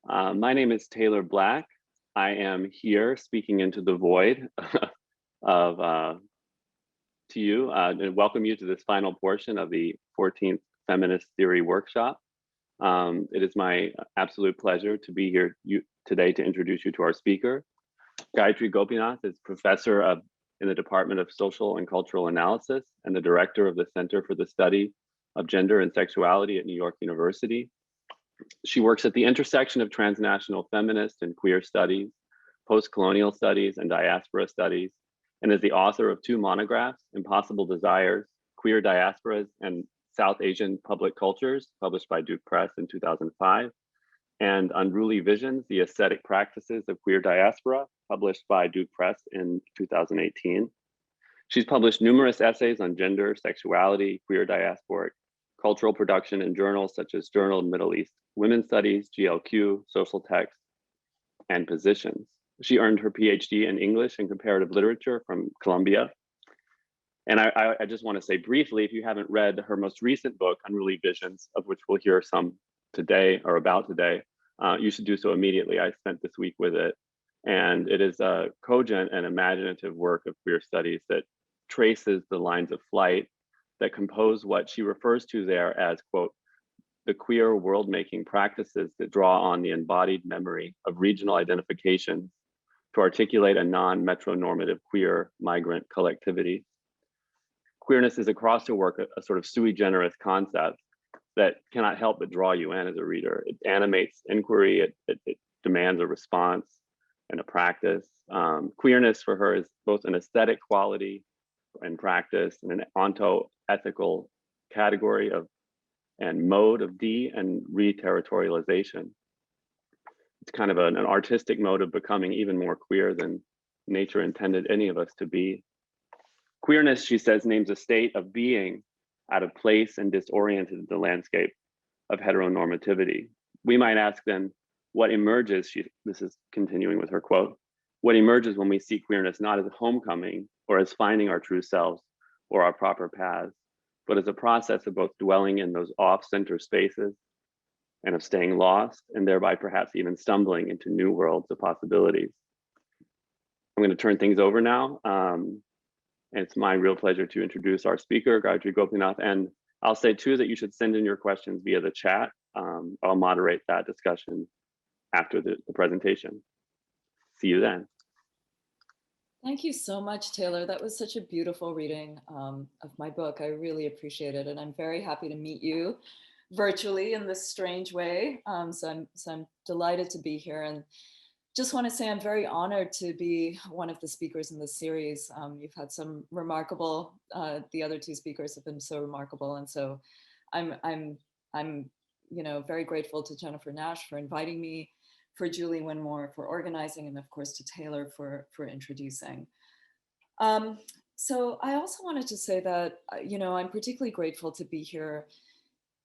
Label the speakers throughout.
Speaker 1: My name is Taylor Black. I am here speaking into the void of to you and welcome you to this final portion of the 14th Feminist Theory Workshop. It is my absolute pleasure to be here today to introduce you to our speaker. Gayatri Gopinath is professor in the Department of Social and Cultural Analysis and the director of the Center for the Study of Gender and Sexuality at New York University. She works at the intersection of transnational feminist and queer studies, post-colonial studies, and diaspora studies, and is the author of 2 monographs, Impossible Desires, Queer Diasporas and South Asian Public Cultures, published by Duke Press in 2005, and Unruly Visions, The Aesthetic Practices of Queer Diaspora, published by Duke Press in 2018. She's published numerous essays on gender, sexuality, queer diasporic, cultural production in journals such as Journal of Middle East Women's Studies, GLQ, Social Text, and Positions. She earned her PhD in English and Comparative Literature from Columbia. And I just want to say briefly, if you haven't read her most recent book, Unruly Visions, of which we'll hear some today or about today, you should do so immediately. I spent this week with it. And it is a cogent and imaginative work of queer studies that traces the lines of flight that compose what she refers to there as, quote, the queer world-making practices that draw on the embodied memory of regional identifications to articulate a non-metronormative queer migrant collectivity. Queerness is across her work a sort of sui generis concept that cannot help but draw you in as a reader. It animates inquiry, it demands a response and a practice. Queerness for her is both an aesthetic quality and practice and an onto-ethical category of and mode of de and re-territorialization. It's kind of an artistic mode of becoming even more queer than nature intended any of us to be. Queerness, she says, names a state of being out of place and disoriented in the landscape of heteronormativity. We might ask then, what emerges, this is continuing with her quote, what emerges when we see queerness not as a homecoming or as finding our true selves or our proper paths, but as a process of both dwelling in those off-center spaces and of staying lost, and thereby perhaps even stumbling into new worlds of possibilities. I'm going to turn things over now. And it's my real pleasure to introduce our speaker, Gayatri Gopinath. And I'll say too that you should send in your questions via the chat. I'll moderate that discussion after the presentation. See you then.
Speaker 2: Thank you so much, Taylor. That was such a beautiful reading of my book. I really appreciate it. And I'm very happy to meet you virtually in this strange way. So I'm delighted to be here. And just want to say I'm very honored to be one of the speakers in this series. You've had some remarkable, the other 2 speakers have been so remarkable. And so I'm very grateful to Jennifer Nash for inviting me, for Julie Winmore for organizing, and of course to Taylor for introducing. So I also wanted to say that, I'm particularly grateful to be here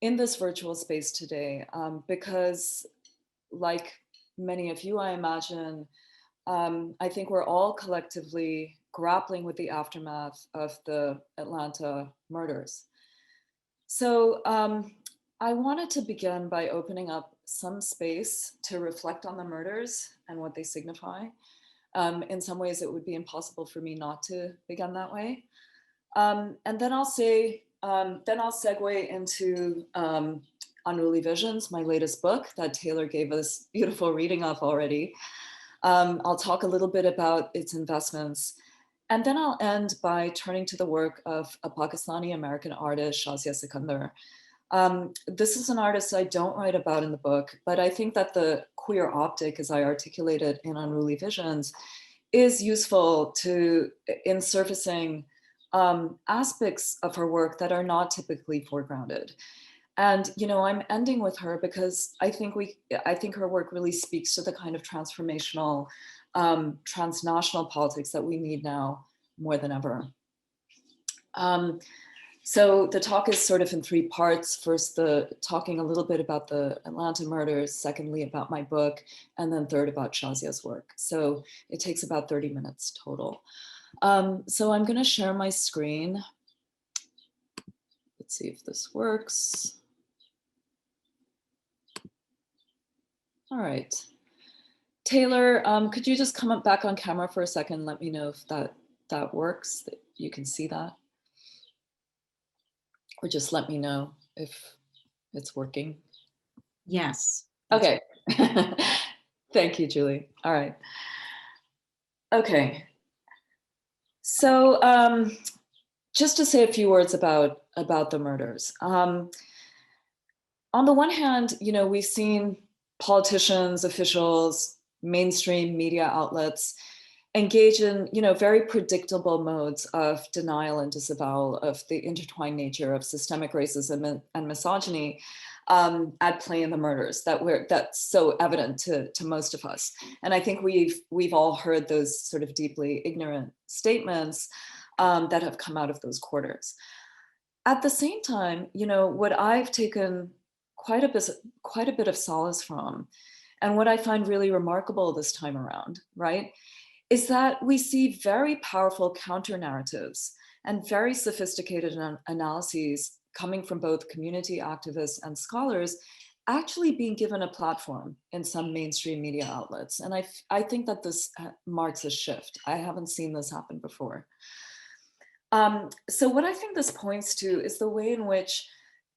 Speaker 2: in this virtual space today because, like many of you, I imagine, I think we're all collectively grappling with the aftermath of the Atlanta murders. So I wanted to begin by opening up some space to reflect on the murders and what they signify. In some ways, it would be impossible for me not to begin that way. And then I'll segue into Unruly Visions, my latest book that Taylor gave us beautiful reading of already. I'll talk a little bit about its investments. And then I'll end by turning to the work of a Pakistani-American artist, Shazia Sikandar. This is an artist I don't write about in the book, but I think that the queer optic, as I articulated in Unruly Visions, is useful in surfacing aspects of her work that are not typically foregrounded. And I'm ending with her because I think her work really speaks to the kind of transformational, transnational politics that we need now more than ever. So the talk is sort of in 3 parts. First, talking a little bit about the Atlanta murders, secondly, about my book, and then third, about Shazia's work. So it takes about 30 minutes total. So I'm gonna share my screen. Let's see if this works. All right. Taylor, could you just come up back on camera for a second? Let me know if that works, that you can see that. Or just let me know if it's working.
Speaker 3: Yes.
Speaker 2: Okay. Thank you, Julie. All right. Okay. So just to say a few words about the murders. On the one hand, we've seen politicians, officials, mainstream media outlets engage in, very predictable modes of denial and disavowal of the intertwined nature of systemic racism and misogyny at play in the murders that's so evident to most of us. And I think we've all heard those sort of deeply ignorant statements that have come out of those quarters. At the same time, what I've taken quite a bit of solace from, and what I find really remarkable this time around, right, is that we see very powerful counter narratives and very sophisticated analyses coming from both community activists and scholars actually being given a platform in some mainstream media outlets. And I think that this marks a shift. I haven't seen this happen before. So what I think this points to is the way in which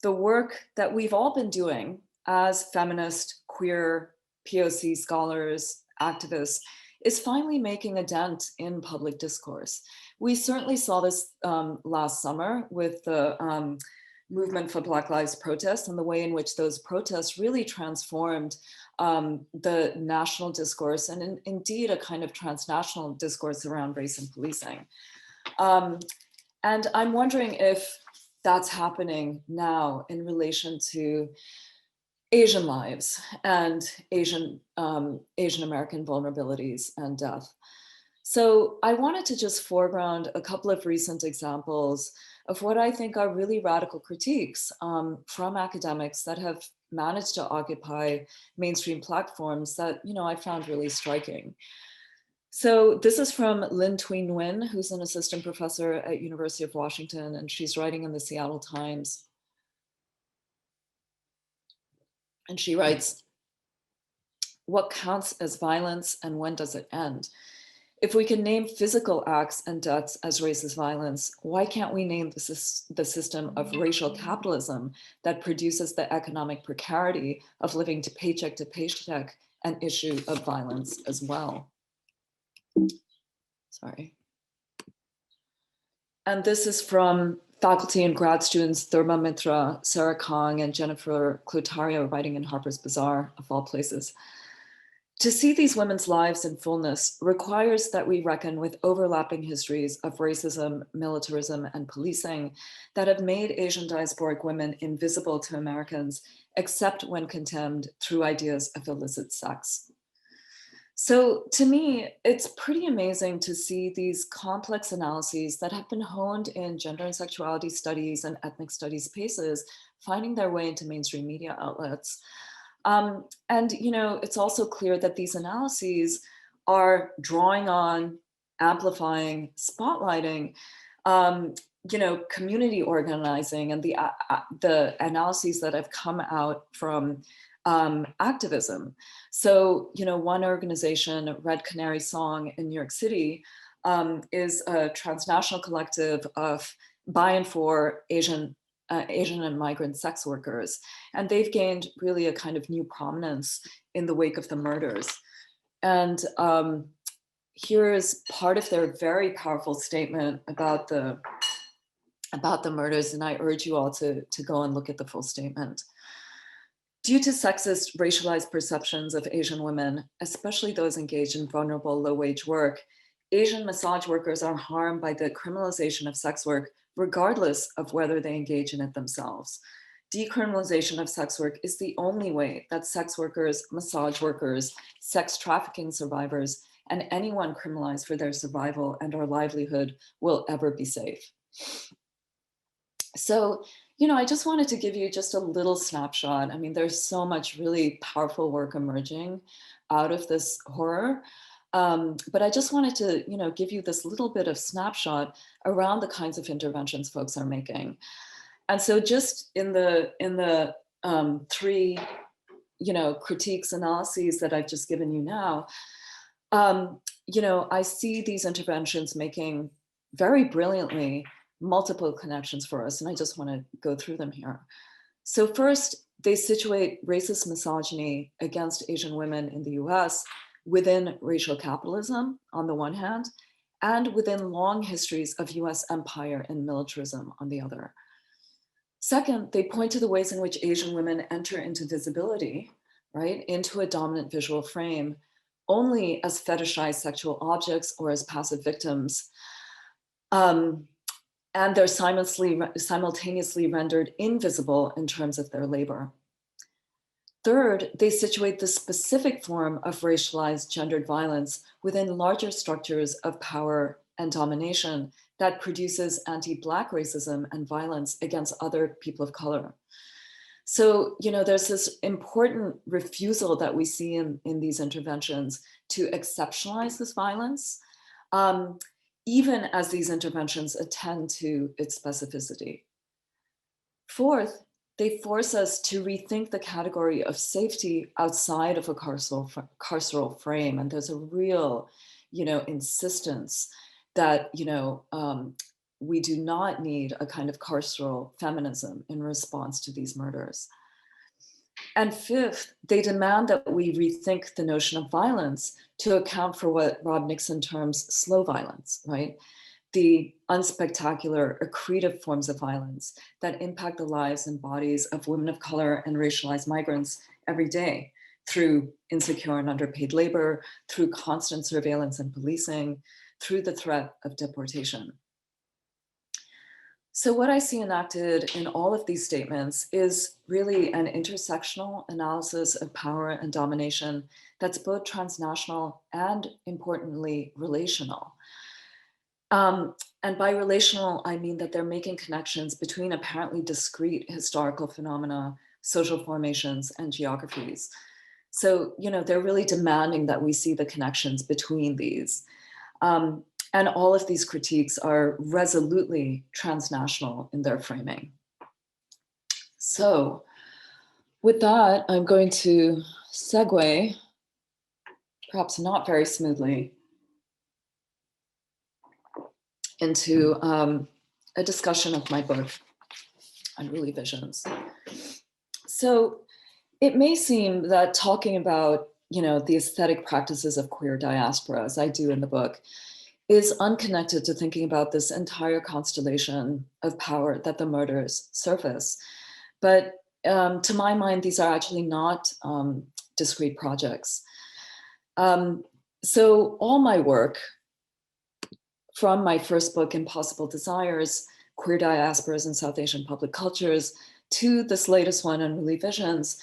Speaker 2: the work that we've all been doing as feminist, queer, POC scholars, activists, is finally making a dent in public discourse. We certainly saw this last summer with the movement for Black Lives protests and the way in which those protests really transformed the national discourse and indeed a kind of transnational discourse around race and policing. And I'm wondering if that's happening now in relation to Asian lives and Asian American vulnerabilities and death. So I wanted to just foreground a couple of recent examples of what I think are really radical critiques from academics that have managed to occupy mainstream platforms that I found really striking. So this is from Lynn Thuy Nguyen, who's an assistant professor at University of Washington, and she's writing in the Seattle Times. And she writes, "What counts as violence and when does it end? If we can name physical acts and deaths as racist violence, why can't we name the system of racial capitalism that produces the economic precarity of living to paycheck an issue of violence as well?" Sorry. And this is from faculty and grad students Thurma Mitra, Sarah Kong, and Jennifer Clotario, writing in Harper's Bazaar, of all places. "To see these women's lives in fullness requires that we reckon with overlapping histories of racism, militarism, and policing that have made Asian diasporic women invisible to Americans, except when contemned through ideas of illicit sex." So to me, it's pretty amazing to see these complex analyses that have been honed in gender and sexuality studies and ethnic studies spaces finding their way into mainstream media outlets. And it's also clear that these analyses are drawing on, amplifying, spotlighting, community organizing and the analyses that have come out from activism. So, one organization, Red Canary Song in New York City, is a transnational collective of by and for Asian and migrant sex workers. And they've gained really a kind of new prominence in the wake of the murders. And here is part of their very powerful statement about the murders. And I urge you all to go and look at the full statement. "Due to sexist, racialized perceptions of Asian women, especially those engaged in vulnerable, low-wage work, Asian massage workers are harmed by the criminalization of sex work, regardless of whether they engage in it themselves. Decriminalization of sex work is the only way that sex workers, massage workers, sex trafficking survivors, and anyone criminalized for their survival and or livelihood will ever be safe." So, I just wanted to give you just a little snapshot. I mean, there's so much really powerful work emerging out of this horror. But I just wanted to, give you this little bit of snapshot around the kinds of interventions folks are making. And so just in the 3 critiques, analyses that I've just given you now, I see these interventions making very brilliantly multiple connections for us, and I just want to go through them here. So first, they situate racist misogyny against Asian women in the US within racial capitalism on the one hand, and within long histories of US empire and militarism on the other. Second, they point to the ways in which Asian women enter into visibility, right, into a dominant visual frame, only as fetishized sexual objects or as passive victims. And they're simultaneously rendered invisible in terms of their labor. Third, they situate the specific form of racialized gendered violence within larger structures of power and domination that produces anti-Black racism and violence against other people of color. So, there's this important refusal that we see in these interventions to exceptionalize this violence, even as these interventions attend to its specificity. Fourth, they force us to rethink the category of safety outside of a carceral frame. And there's a real, insistence that, we do not need a kind of carceral feminism in response to these murders. And fifth, they demand that we rethink the notion of violence to account for what Rob Nixon terms slow violence, right? The unspectacular, accretive forms of violence that impact the lives and bodies of women of color and racialized migrants every day through insecure and underpaid labor, through constant surveillance and policing, through the threat of deportation. So what I see enacted in all of these statements is really an intersectional analysis of power and domination that's both transnational and, importantly, relational. And by relational, I mean that they're making connections between apparently discrete historical phenomena, social formations, and geographies. So, they're really demanding that we see the connections between these. And all of these critiques are resolutely transnational in their framing. So with that, I'm going to segue, perhaps not very smoothly, into a discussion of my book, Unruly Visions. So it may seem that talking about, the aesthetic practices of queer diaspora, as I do in the book, is unconnected to thinking about this entire constellation of power that the murders surface. But to my mind, these are actually not discrete projects. So all my work, from my first book, Impossible Desires, Queer Diasporas in South Asian Public Cultures, to this latest one, Unruly Visions,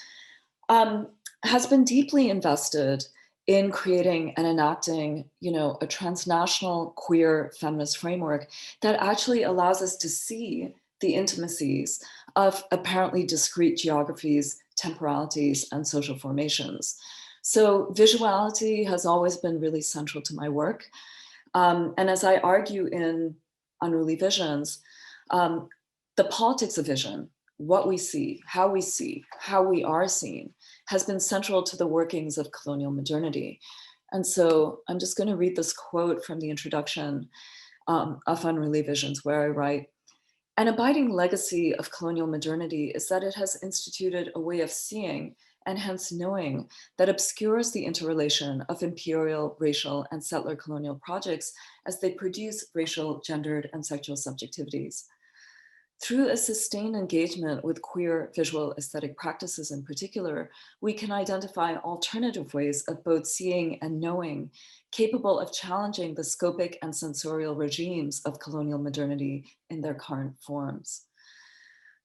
Speaker 2: has been deeply invested in creating and enacting, a transnational queer feminist framework that actually allows us to see the intimacies of apparently discrete geographies, temporalities, and social formations. So visuality has always been really central to my work. And as I argue in Unruly Visions, the politics of vision, what we see, how we are seen, has been central to the workings of colonial modernity. And so I'm just going to read this quote from the introduction of Unruly Visions, where I write, "An abiding legacy of colonial modernity is that it has instituted a way of seeing and hence knowing that obscures the interrelation of imperial, racial, and settler colonial projects as they produce racial, gendered, and sexual subjectivities. Through a sustained engagement with queer visual aesthetic practices in particular, we can identify alternative ways of both seeing and knowing, capable of challenging the scopic and sensorial regimes of colonial modernity in their current forms."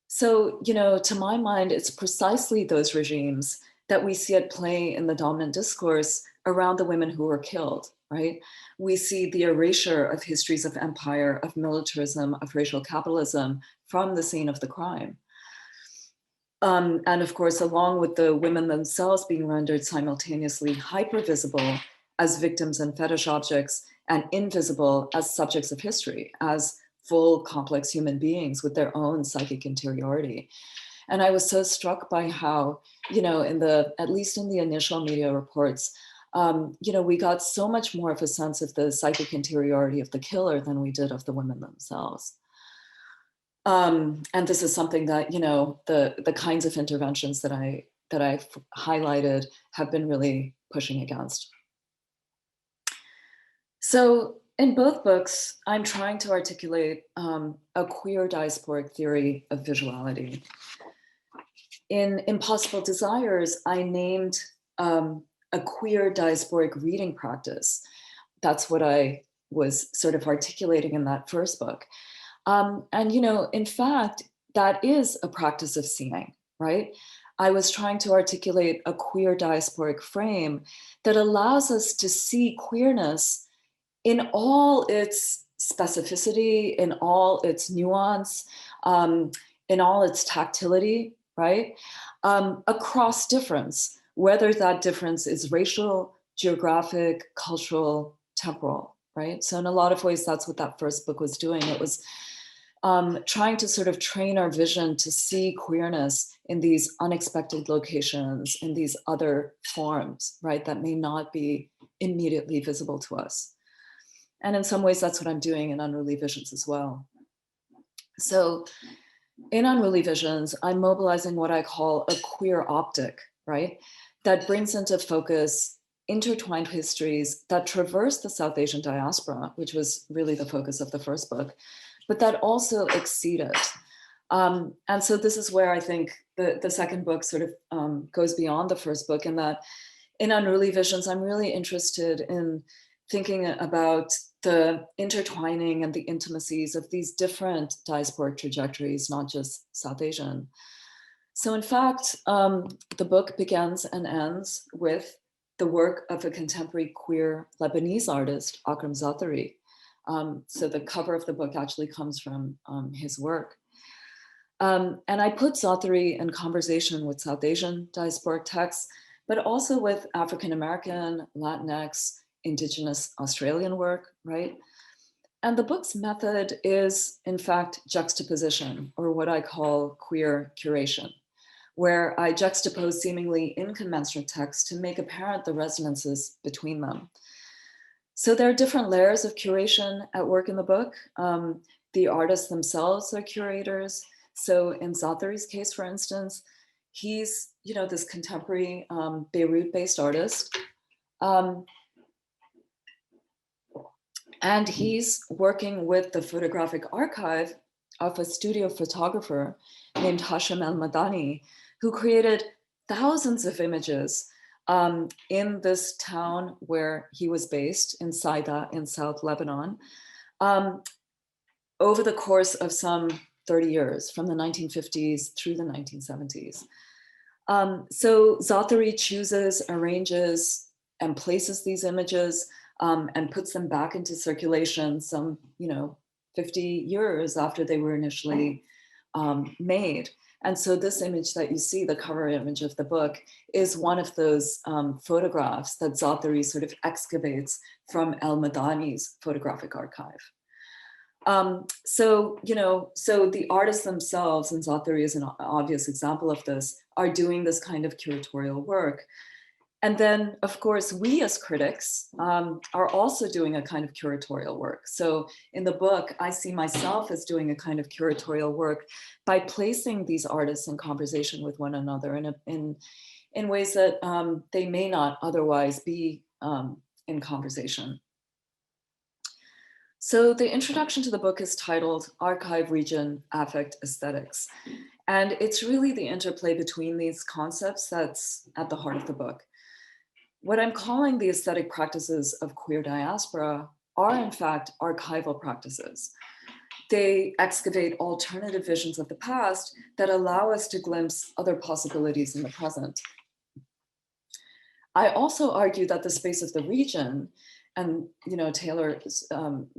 Speaker 2: So, to my mind, it's precisely those regimes that we see at play in the dominant discourse around the women who were killed, right? We see the erasure of histories of empire, of militarism, of racial capitalism from the scene of the crime. And of course, along with the women themselves being rendered simultaneously hypervisible as victims and fetish objects and invisible as subjects of history, as full complex human beings with their own psychic interiority. And I was so struck by how, at least in the initial media reports, we got so much more of a sense of the psychic interiority of the killer than we did of the women themselves. And this is something that, the kinds of interventions that I've highlighted have been really pushing against. So in both books, I'm trying to articulate a queer diasporic theory of visuality. In Impossible Desires, I named a queer diasporic reading practice. That's what I was sort of articulating in that first book. And, in fact, that is a practice of seeing, right? I was trying to articulate a queer diasporic frame that allows us to see queerness in all its specificity, in all its nuance, in all its tactility, right? Across difference, whether that difference is racial, geographic, cultural, temporal, right? So in a lot of ways, that's what that first book was doing. It was trying to sort of train our vision to see queerness in these unexpected locations, in these other forms, right, that may not be immediately visible to us. And in some ways, that's what I'm doing in Unruly Visions as well. So in Unruly Visions, I'm mobilizing what I call a queer optic, right, that brings into focus intertwined histories that traverse the South Asian diaspora, which was really the focus of the first book, but that also exceed it. And so this is where I think the second book sort of goes beyond the first book, in that in Unruly Visions, I'm really interested in thinking about the intertwining and the intimacies of these different diasporic trajectories, not just South Asian. So in fact, the book begins and ends with the work of a contemporary queer Lebanese artist, Akram Zaatari. So the cover of the book actually comes from his work. And I put Zaatari in conversation with South Asian diasporic texts, but also with African-American, Latinx, Indigenous Australian work, right? And the book's method is, in fact, juxtaposition, or what I call queer curation, where I juxtapose seemingly incommensurate texts to make apparent the resonances between them. So there are different layers of curation at work in the book. The artists themselves are curators. So in Zaatari's case, for instance, he's, this contemporary Beirut-based artist. And he's working with the photographic archive of a studio photographer named Hashim El-Madani, who created thousands of images in this town where he was based, in Saida in South Lebanon, over the course of some 30 years, from the 1950s through the 1970s. So Zaatari chooses, arranges, and places these images and puts them back into circulation some, 50 years after they were initially made. And so this image that you see, the cover image of the book, is one of those photographs that Zaatari sort of excavates from El-Madani's photographic archive. So the artists themselves, and Zaatari is an obvious example of this, are doing this kind of curatorial work. And then, of course, we as critics are also doing a kind of curatorial work. So in the book, I see myself as doing a kind of curatorial work by placing these artists in conversation with one another in ways that they may not otherwise be in conversation. So the introduction to the book is titled Archive, Region, Affect, Aesthetics. And it's really the interplay between these concepts that's at the heart of the book. What I'm calling the aesthetic practices of queer diaspora are in fact archival practices. They excavate alternative visions of the past that allow us to glimpse other possibilities in the present. I also argue that the space of the region, and Taylor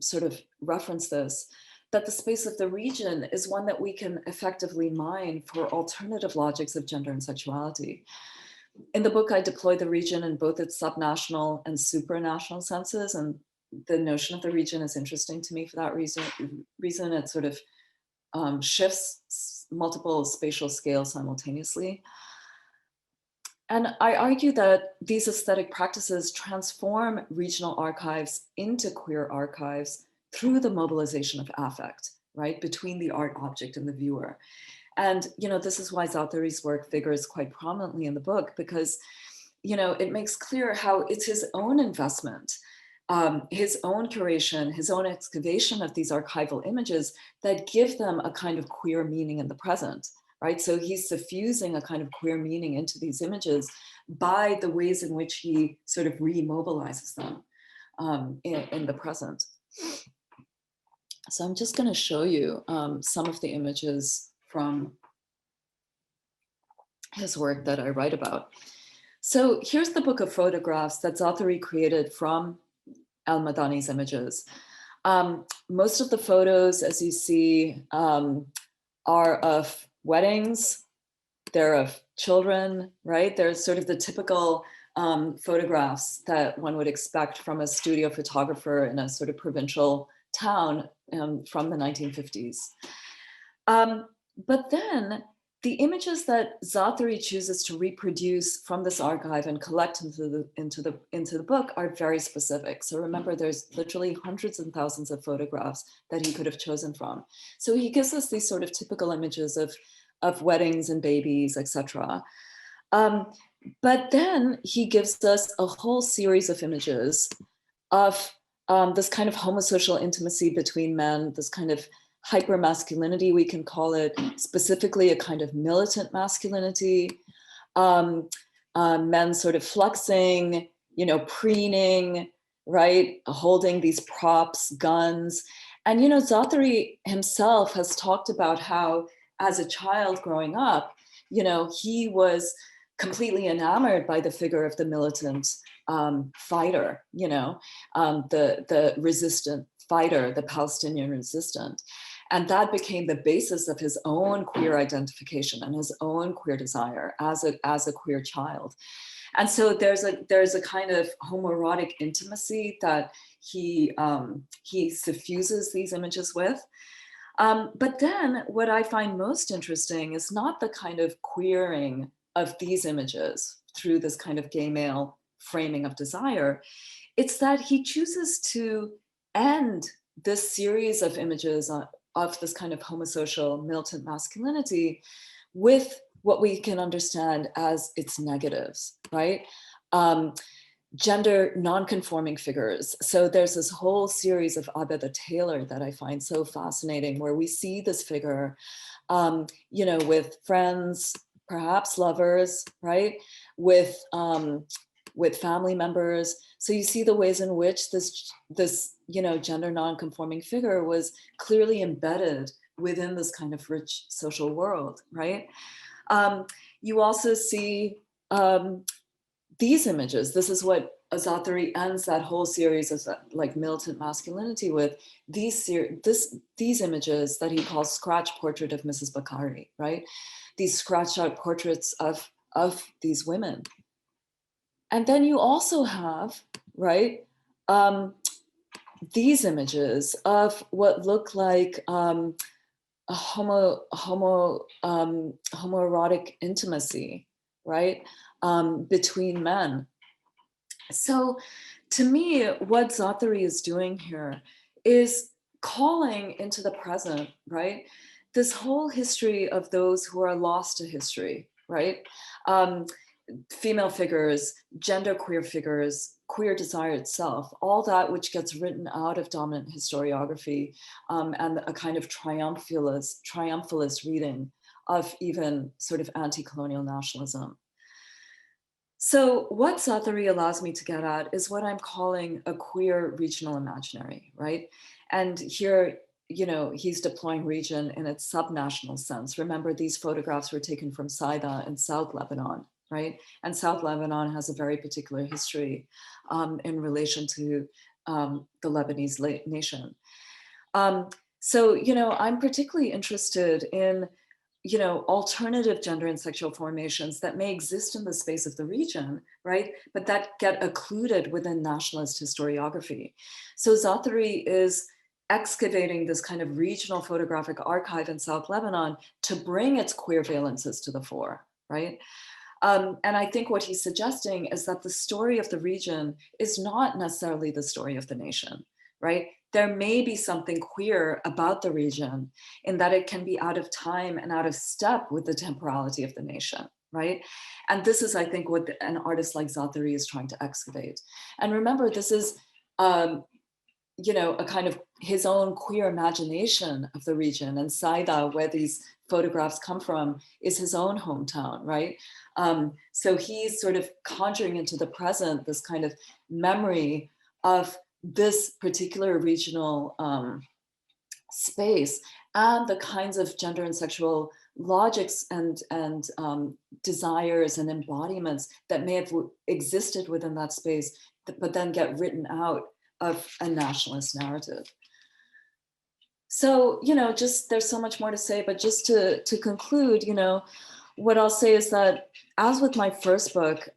Speaker 2: sort of referenced this, that the space of the region is one that we can effectively mine for alternative logics of gender and sexuality. In the book, I deploy the region in both its subnational and supranational senses, and the notion of the region is interesting to me for that reason. It sort of shifts multiple spatial scales simultaneously. And I argue that these aesthetic practices transform regional archives into queer archives through the mobilization of affect, right, between the art object and the viewer. And, this is why Zaatari's work figures quite prominently in the book, because, it makes clear how it's his own investment, his own curation, his own excavation of these archival images that give them a kind of queer meaning in the present. Right, so he's suffusing a kind of queer meaning into these images by the ways in which he sort of remobilizes them in the present. So I'm just going to show you some of the images from his work that I write about. So here's the book of photographs that Zaatari created from El-Madani's images. Most of the photos, as you see, are of weddings, they're of children, right? They're sort of the typical photographs that one would expect from a studio photographer in a sort of provincial town from the 1950s. But then the images that Zaatari chooses to reproduce from this archive and collect into the book are very specific. So remember, there's literally hundreds and thousands of photographs that he could have chosen from. So he gives us these sort of typical images of weddings and babies, etc. But then he gives us a whole series of images of this kind of homosocial intimacy between men, this kind of hypermasculinity, we can call it, specifically a kind of militant masculinity, men sort of flexing, preening, right, holding these props, guns. And, Zaatari himself has talked about how, as a child growing up, he was completely enamored by the figure of the militant fighter, the resistant fighter, the Palestinian resistant. And that became the basis of his own queer identification and his own queer desire as a queer child. And so there's a kind of homoerotic intimacy that he suffuses these images with. But then what I find most interesting is not the kind of queering of these images through this kind of gay male framing of desire. It's that he chooses to end this series of images of this kind of homosocial militant masculinity with what we can understand as its negatives, right? Gender non-conforming figures. So there's this whole series of Abba the Tailor that I find so fascinating, where we see this figure, with friends, perhaps lovers, right? With family members. So you see the ways in which this gender non-conforming figure was clearly embedded within this kind of rich social world, right? You also see these images. This is what Zaatari ends that whole series of like militant masculinity with, these images that he calls scratch portrait of Mrs. Bakari, right? These scratched out portraits of these women. And then you also have, right, these images of what look like a homoerotic intimacy, right, between men. So to me, what Zaatari is doing here is calling into the present, right, this whole history of those who are lost to history, right? Female figures, genderqueer figures, queer desire itself, all that which gets written out of dominant historiography and a kind of triumphalist reading of even sort of anti-colonial nationalism. So what Zaatari allows me to get at is what I'm calling a queer regional imaginary, right? And here, he's deploying region in its subnational sense. Remember, these photographs were taken from Souza in South Lebanon, right? And South Lebanon has a very particular history in relation to the Lebanese nation. So, I'm particularly interested in alternative gender and sexual formations that may exist in the space of the region, right? But that get occluded within nationalist historiography. So Zaatari is excavating this kind of regional photographic archive in South Lebanon to bring its queer valences to the fore, right? And I think what he's suggesting is that the story of the region is not necessarily the story of the nation, right? There may be something queer about the region in that it can be out of time and out of step with the temporality of the nation, right? And this is, I think, what an artist like Zaatari is trying to excavate. And remember, this is, a kind of his own queer imagination of the region. And Saida, where these photographs come from, is his own hometown, right? So he's sort of conjuring into the present this kind of memory of this particular regional space and the kinds of gender and sexual logics and desires and embodiments that may have existed within that space, but then get written out of a nationalist narrative. So, just there's so much more to say, but just to conclude, what I'll say is that, as with my first book,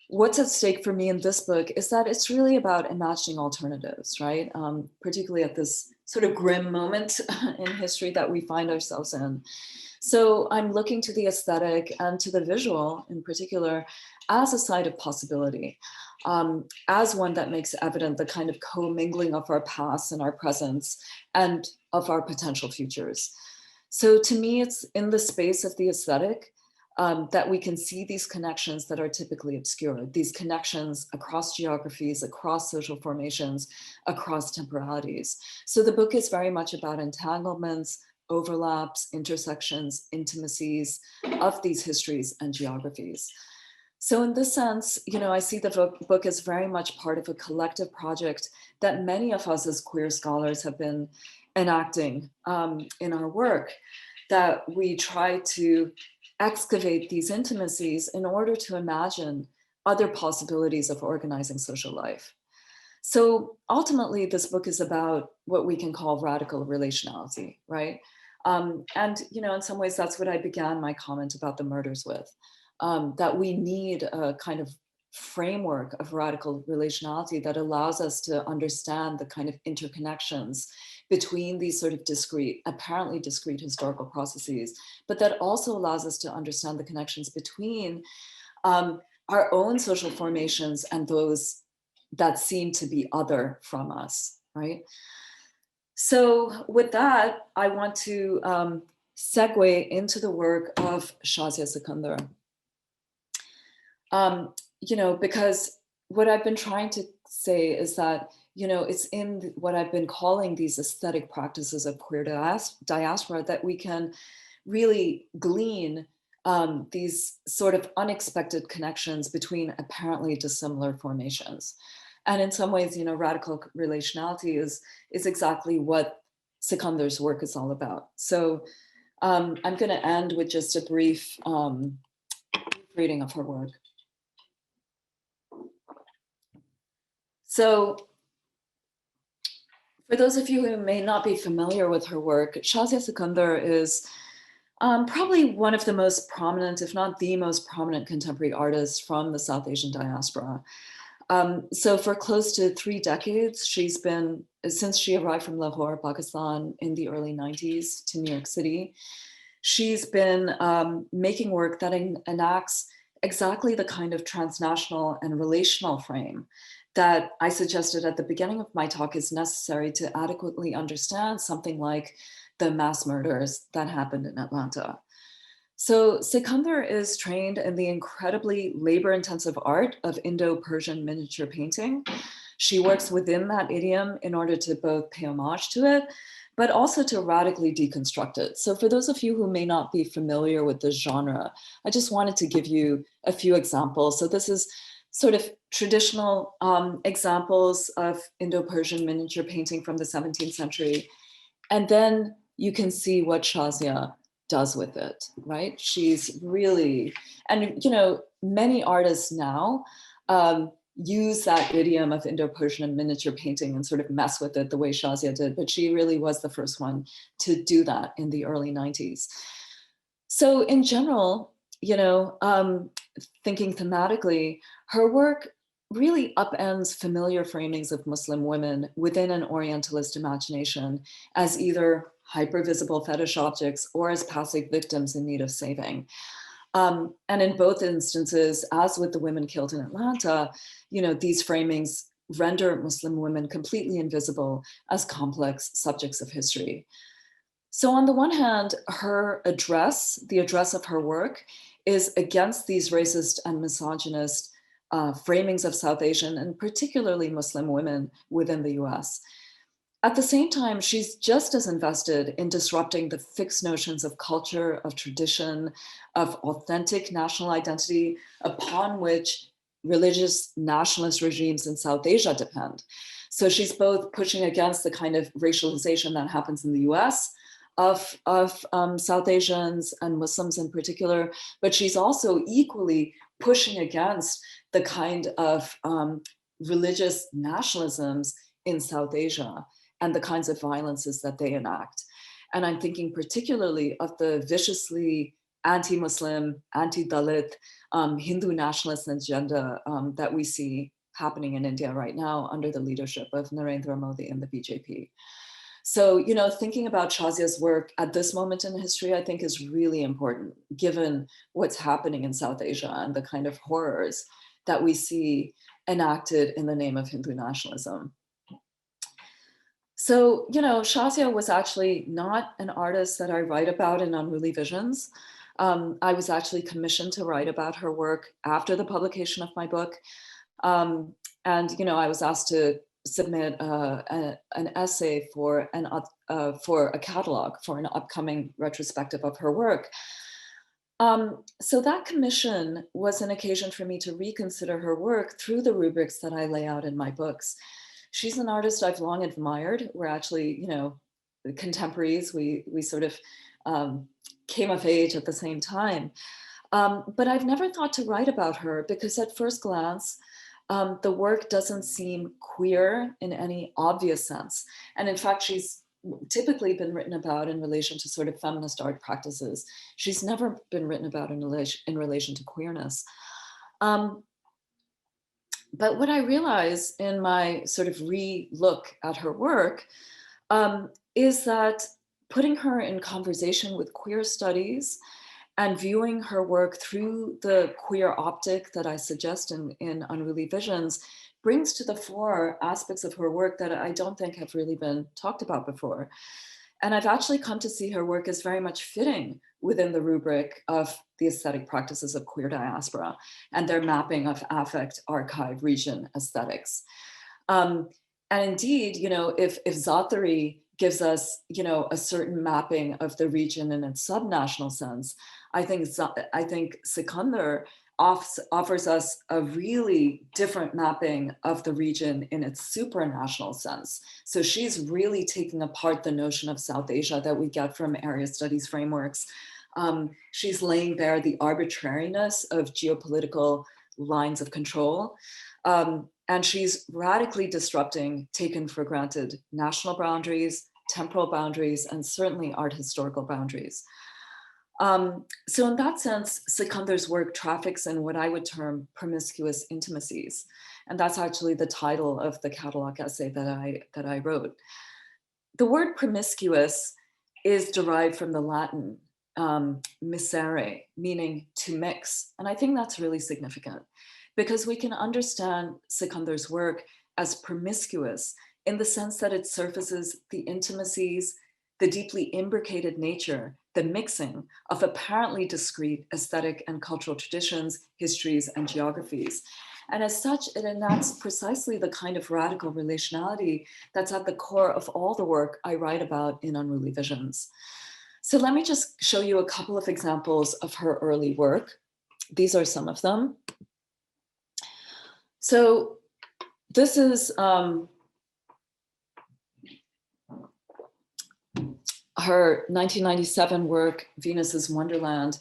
Speaker 2: what's at stake for me in this book is that it's really about imagining alternatives, right? Particularly at this sort of grim moment in history that we find ourselves in. So I'm looking to the aesthetic and to the visual in particular as a site of possibility, as one that makes evident the kind of commingling of our past and our presents and of our potential futures. So to me, it's in the space of the aesthetic that we can see these connections that are typically obscure, these connections across geographies, across social formations, across temporalities. So the book is very much about entanglements, overlaps, intersections, intimacies of these histories and geographies. So in this sense, I see the book as very much part of a collective project that many of us as queer scholars have been enacting in our work, that we try to excavate these intimacies in order to imagine other possibilities of organizing social life. So ultimately, this book is about what we can call radical relationality, right? And, in some ways, that's what I began my comment about the murders with, that we need a kind of framework of radical relationality that allows us to understand the kind of interconnections between these sort of apparently discrete historical processes, but that also allows us to understand the connections between our own social formations and those that seem to be other from us, right? So with that, I want to segue into the work of Shazia Sikandar. Because what I've been trying to say is that, it's in what I've been calling these aesthetic practices of queer diaspora that we can really glean these sort of unexpected connections between apparently dissimilar formations. And in some ways, radical relationality is exactly what Sikandar's work is all about. So I'm going to end with just a brief reading of her work. So for those of you who may not be familiar with her work, Shazia Sikandar is probably one of the most prominent, if not the most prominent contemporary artists from the South Asian diaspora. So for close to 3 decades, she's been, since she arrived from Lahore, Pakistan in the early 90s to New York City, she's been making work that enacts exactly the kind of transnational and relational frame that I suggested at the beginning of my talk is necessary to adequately understand something like the mass murders that happened in Atlanta. So Sikandar is trained in the incredibly labor-intensive art of Indo-Persian miniature painting. She works within that idiom in order to both pay homage to it, but also to radically deconstruct it. So for those of you who may not be familiar with this genre, I just wanted to give you a few examples. So this is sort of traditional examples of Indo-Persian miniature painting from the 17th century. And then you can see what Shazia does with it, right? She's really, and many artists now use that idiom of Indo-Persian and miniature painting and sort of mess with it the way Shazia did, but she really was the first one to do that in the early 90s. So in general, thinking thematically, her work really upends familiar framings of Muslim women within an Orientalist imagination as either hypervisible fetish objects or as passive victims in need of saving. And in both instances, as with the women killed in Atlanta, these framings render Muslim women completely invisible as complex subjects of history. So on the one hand, the address of her work, is against these racist and misogynist framings of South Asian and particularly Muslim women within the US. At the same time, she's just as invested in disrupting the fixed notions of culture, of tradition, of authentic national identity upon which religious nationalist regimes in South Asia depend. So she's both pushing against the kind of racialization that happens in the US of South Asians and Muslims in particular, but she's also equally pushing against the kind of religious nationalisms in South Asia and the kinds of violences that they enact. And I'm thinking particularly of the viciously anti-Muslim, anti-Dalit, Hindu nationalist agenda that we see happening in India right now under the leadership of Narendra Modi and the BJP. So, thinking about Shazia's work at this moment in history, I think is really important, given what's happening in South Asia and the kind of horrors that we see enacted in the name of Hindu nationalism. So, Shazia was actually not an artist that I write about in Unruly Visions. I was actually commissioned to write about her work after the publication of my book. And, I was asked to submit an essay for a catalog for an upcoming retrospective of her work. So that commission was an occasion for me to reconsider her work through the rubrics that I lay out in my books. She's an artist I've long admired. We're actually, contemporaries. We sort of came of age at the same time. But I've never thought to write about her because at first glance, the work doesn't seem queer in any obvious sense. And in fact, she's typically been written about in relation to sort of feminist art practices. She's never been written about in relation to queerness. But what I realize in my sort of re-look at her work is that putting her in conversation with queer studies and viewing her work through the queer optic that I suggest in Unruly Visions brings to the fore aspects of her work that I don't think have really been talked about before. And I've actually come to see her work as very much fitting within the rubric of the aesthetic practices of queer diaspora and their mapping of affect, archive, region aesthetics. And indeed, if Zaatari gives us, a certain mapping of the region in its subnational sense, I think Sikandar offers us a really different mapping of the region in its supranational sense. So she's really taking apart the notion of South Asia that we get from area studies frameworks. She's laying bare the arbitrariness of geopolitical lines of control. And she's radically disrupting taken for granted national boundaries, temporal boundaries, and certainly art historical boundaries. So in that sense, Sikandar's work traffics in what I would term promiscuous intimacies. And that's actually the title of the catalog essay that I wrote. The word promiscuous is derived from the Latin miscere, meaning to mix. And I think that's really significant because we can understand Sikandar's work as promiscuous in the sense that it surfaces the intimacies, the deeply imbricated nature, the mixing of apparently discrete aesthetic and cultural traditions, histories, and geographies. And as such, it enacts precisely the kind of radical relationality that's at the core of all the work I write about in Unruly Visions. So let me just show you a couple of examples of her early work. These are some of them. So this is her 1997 work, Venus's Wonderland.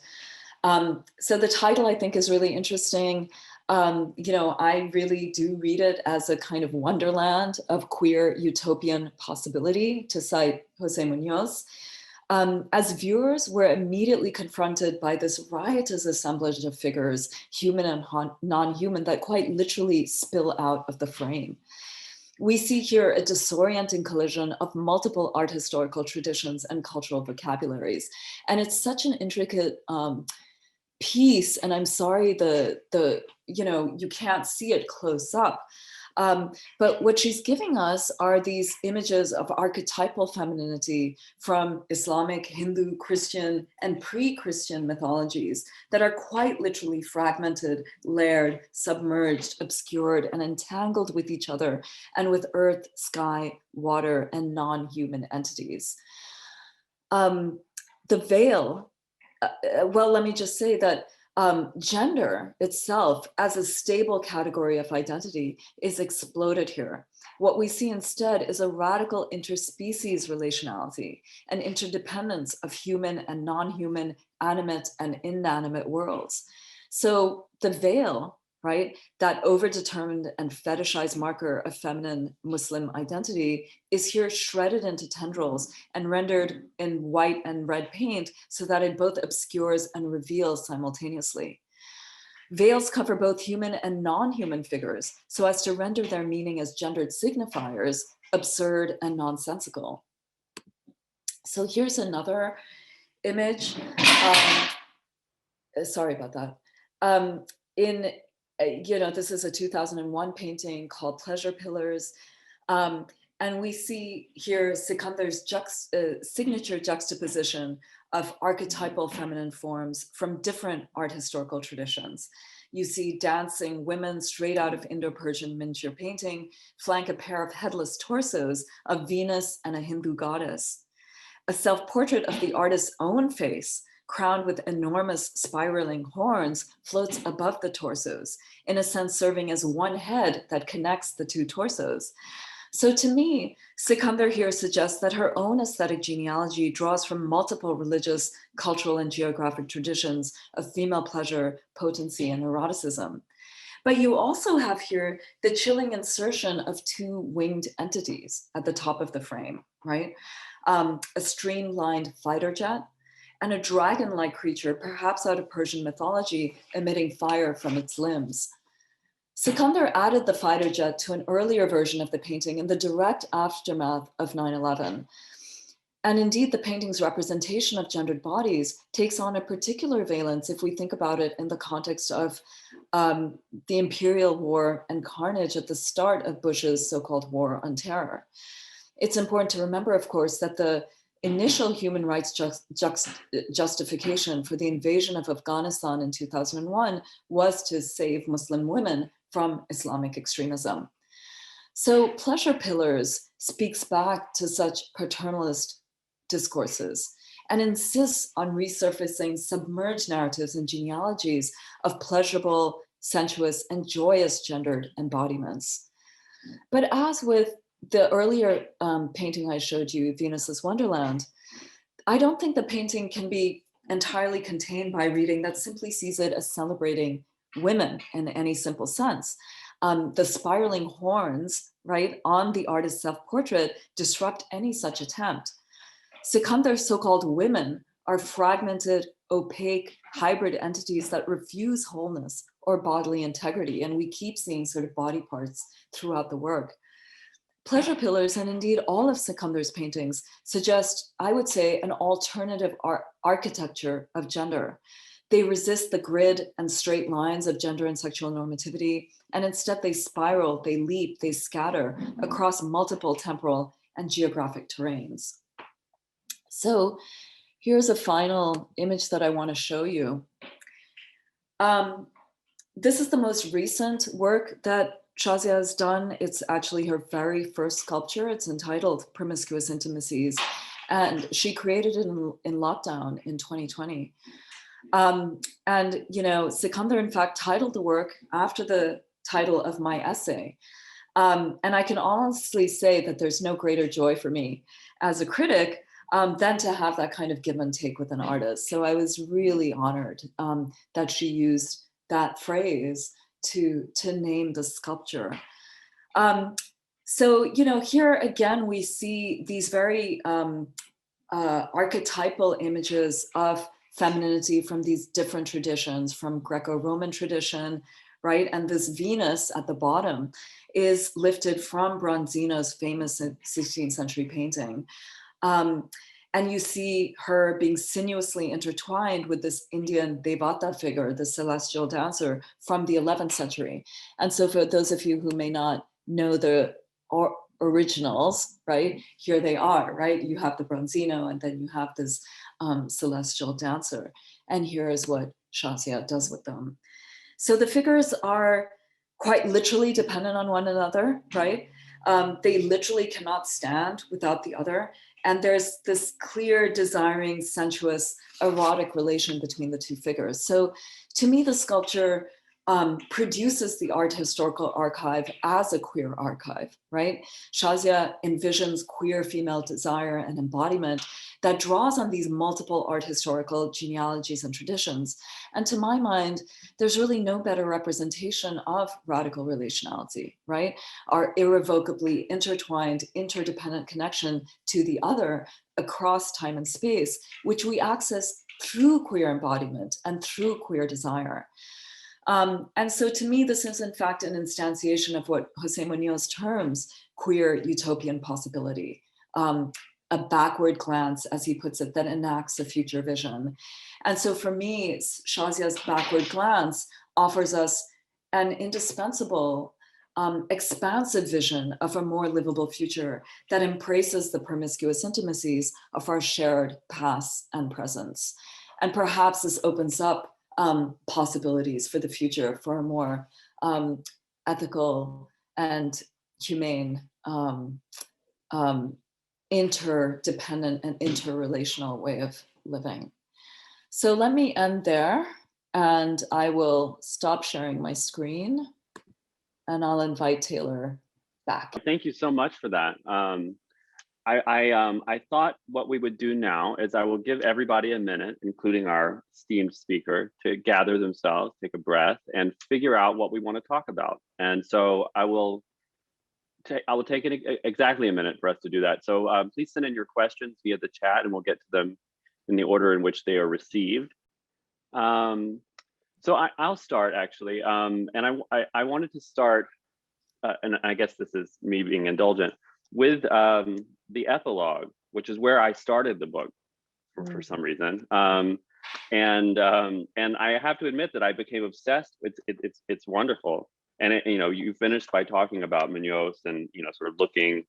Speaker 2: So the title I think is really interesting. I really do read it as a kind of wonderland of queer utopian possibility, to cite Jose Munoz. As viewers, we're immediately confronted by this riotous assemblage of figures, human and non-human, that quite literally spill out of the frame. We see here a disorienting collision of multiple art historical traditions and cultural vocabularies. And it's such an intricate piece, and I'm sorry you can't see it close up. But what she's giving us are these images of archetypal femininity from Islamic, Hindu, Christian, and pre-Christian mythologies that are quite literally fragmented, layered, submerged, obscured, and entangled with each other and with earth, sky, water, and non-human entities. The veil, well, let me just say that gender itself as a stable category of identity is exploded here. What we see instead is a radical interspecies relationality, an interdependence of human and non-human, animate and inanimate worlds. So the veil, right, that overdetermined and fetishized marker of feminine Muslim identity is here shredded into tendrils and rendered in white and red paint so that it both obscures and reveals simultaneously. Veils cover both human and non-human figures so as to render their meaning as gendered signifiers absurd and nonsensical. So here's another image. Sorry about that. This is a 2001 painting called Pleasure Pillars. And we see here Sikandar's signature juxtaposition of archetypal feminine forms from different art historical traditions. You see dancing women straight out of Indo-Persian miniature painting flank a pair of headless torsos of Venus and a Hindu goddess. A self-portrait of the artist's own face, crowned with enormous spiraling horns, floats above the torsos, in a sense serving as one head that connects the two torsos. So to me, Sikandar here suggests that her own aesthetic genealogy draws from multiple religious, cultural, and geographic traditions of female pleasure, potency, and eroticism. But you also have here the chilling insertion of two winged entities at the top of the frame, right? A streamlined fighter jet, and a dragon-like creature, perhaps out of Persian mythology, emitting fire from its limbs. Sikandar added the fighter jet to an earlier version of the painting in the direct aftermath of 9/11. And indeed, the painting's representation of gendered bodies takes on a particular valence if we think about it in the context of the imperial war and carnage at the start of Bush's so-called war on terror. It's important to remember, of course, that the initial human rights justification for the invasion of Afghanistan in 2001 was to save Muslim women from Islamic extremism. So Pleasure Pillars speaks back to such paternalist discourses and insists on resurfacing submerged narratives and genealogies of pleasurable, sensuous, and joyous gendered embodiments. But as with the earlier painting I showed you, Venus's Wonderland, I don't think the painting can be entirely contained by reading that simply sees it as celebrating women in any simple sense. The spiraling horns, right, on the artist's self-portrait disrupt any such attempt. Sikandar's so-called women are fragmented, opaque, hybrid entities that refuse wholeness or bodily integrity, and we keep seeing sort of body parts throughout the work. Pleasure Pillars, and indeed all of Sikandar's paintings, suggest, I would say, an alternative architecture of gender. They resist the grid and straight lines of gender and sexual normativity, and instead they spiral, they leap, they scatter across multiple temporal and geographic terrains. So here's a final image that I want to show you. This is the most recent work that Shazia has done. It's actually her very first sculpture. It's entitled Promiscuous Intimacies, and she created it in lockdown in 2020. And, you know, Sikandar, in fact, titled the work after the title of my essay. And I can honestly say that there's no greater joy for me as a critic than to have that kind of give and take with an artist. So I was really honored that she used that phrase to name the sculpture. So, you know, here again, we see these very archetypal images of femininity from these different traditions, from Greco-Roman tradition, right? And this Venus at the bottom is lifted from Bronzino's famous 16th century painting. And you see her being sinuously intertwined with this Indian Devata figure, the celestial dancer from the 11th century. And so for those of you who may not know the originals, right, here they are, right? You have the Bronzino and then you have this celestial dancer. And here is what Shazia does with them. So the figures are quite literally dependent on one another, right? They literally cannot stand without the other. And there's this clear, desiring, sensuous, erotic relation between the two figures. So to me, the sculpture produces the art historical archive as a queer archive, right? Shazia envisions queer female desire and embodiment that draws on these multiple art historical genealogies and traditions. And to my mind, there's really no better representation of radical relationality, right? Our irrevocably intertwined, interdependent connection to the other across time and space, which we access through queer embodiment and through queer desire. And so to me, this is in fact an instantiation of what Jose Munoz terms queer utopian possibility, a backward glance, as he puts it, that enacts a future vision. And so for me, Shazia's backward glance offers us an indispensable, expansive vision of a more livable future that embraces the promiscuous intimacies of our shared past and presence. And perhaps this opens up possibilities for the future for a more ethical and humane, interdependent and interrelational way of living. So let me end there and I will stop sharing my screen and I'll invite Taylor back.
Speaker 1: Thank you so much for that. I thought what we would do now is I will give everybody a minute, including our esteemed speaker, to gather themselves, take a breath, and figure out what we want to talk about. And so I will take exactly a minute for us to do that. So please send in your questions via the chat, and we'll get to them in the order in which they are received. So I'll start actually, and I wanted to start, and I guess this is me being indulgent, with the epilogue, which is where I started the book for some reason. And I have to admit that I became obsessed. It's wonderful. And you finished by talking about Munoz and sort of looking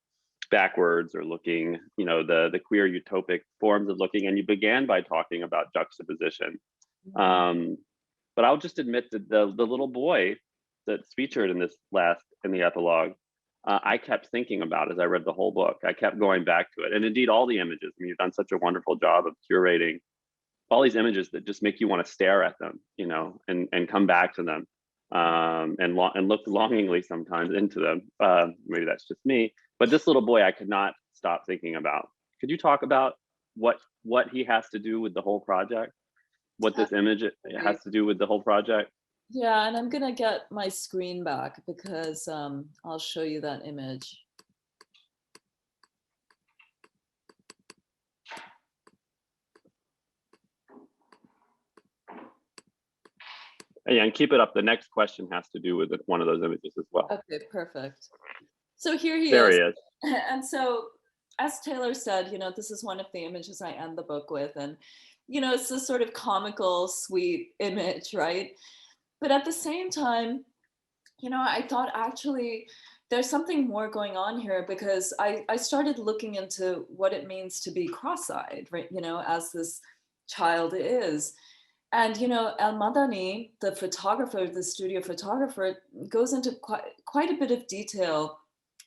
Speaker 1: backwards or looking, the queer utopic forms of looking, and you began by talking about juxtaposition. But I'll just admit that the little boy that's featured in the epilogue, I kept thinking about as I read the whole book. I kept going back to it, and indeed all the images. I mean, you've done such a wonderful job of curating all these images that just make you want to stare at them, and come back to them, and look longingly sometimes into them. Maybe that's just me, but this little boy I could not stop thinking about. Could you talk about what he has to do with the whole project? What this image has to do with the whole project?
Speaker 2: Yeah, and I'm gonna get my screen back because I'll show you that image.
Speaker 1: Yeah, and keep it up. The next question has to do with one of those images as well.
Speaker 2: Okay, perfect. So here he
Speaker 1: There
Speaker 2: is.
Speaker 1: he is.
Speaker 2: And so, as Taylor said, this is one of the images I end the book with, and it's this sort of comical, sweet image, right? But at the same time, I thought actually there's something more going on here because I started looking into what it means to be cross-eyed, right? As this child is. And, El Madani, the photographer, the studio photographer, goes into quite a bit of detail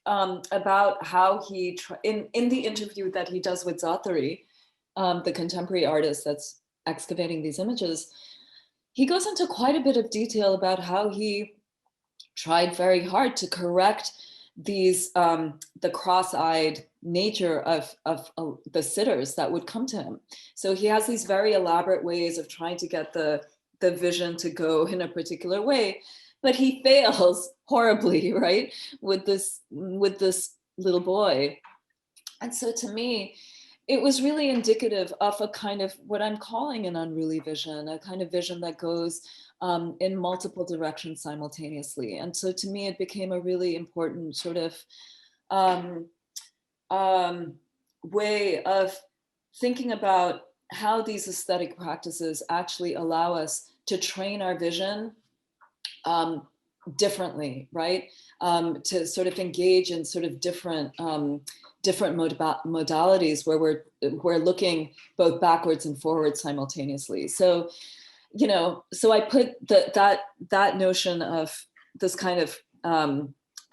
Speaker 2: about how he, in the interview that he does with Zathari, the contemporary artist that's excavating these images, he goes into quite a bit of detail about how he tried very hard to correct these the cross-eyed nature of the sitters that would come to him. So he has these very elaborate ways of trying to get the vision to go in a particular way, but he fails horribly, right, with this little boy. And so to me, it was really indicative of a kind of what I'm calling an unruly vision, a kind of vision that goes in multiple directions simultaneously. And so to me, it became a really important sort of um, way of thinking about how these aesthetic practices actually allow us to train our vision differently, right? To sort of engage in sort of different modalities where we're looking both backwards and forwards simultaneously. So, you know, so I put that notion of this kind of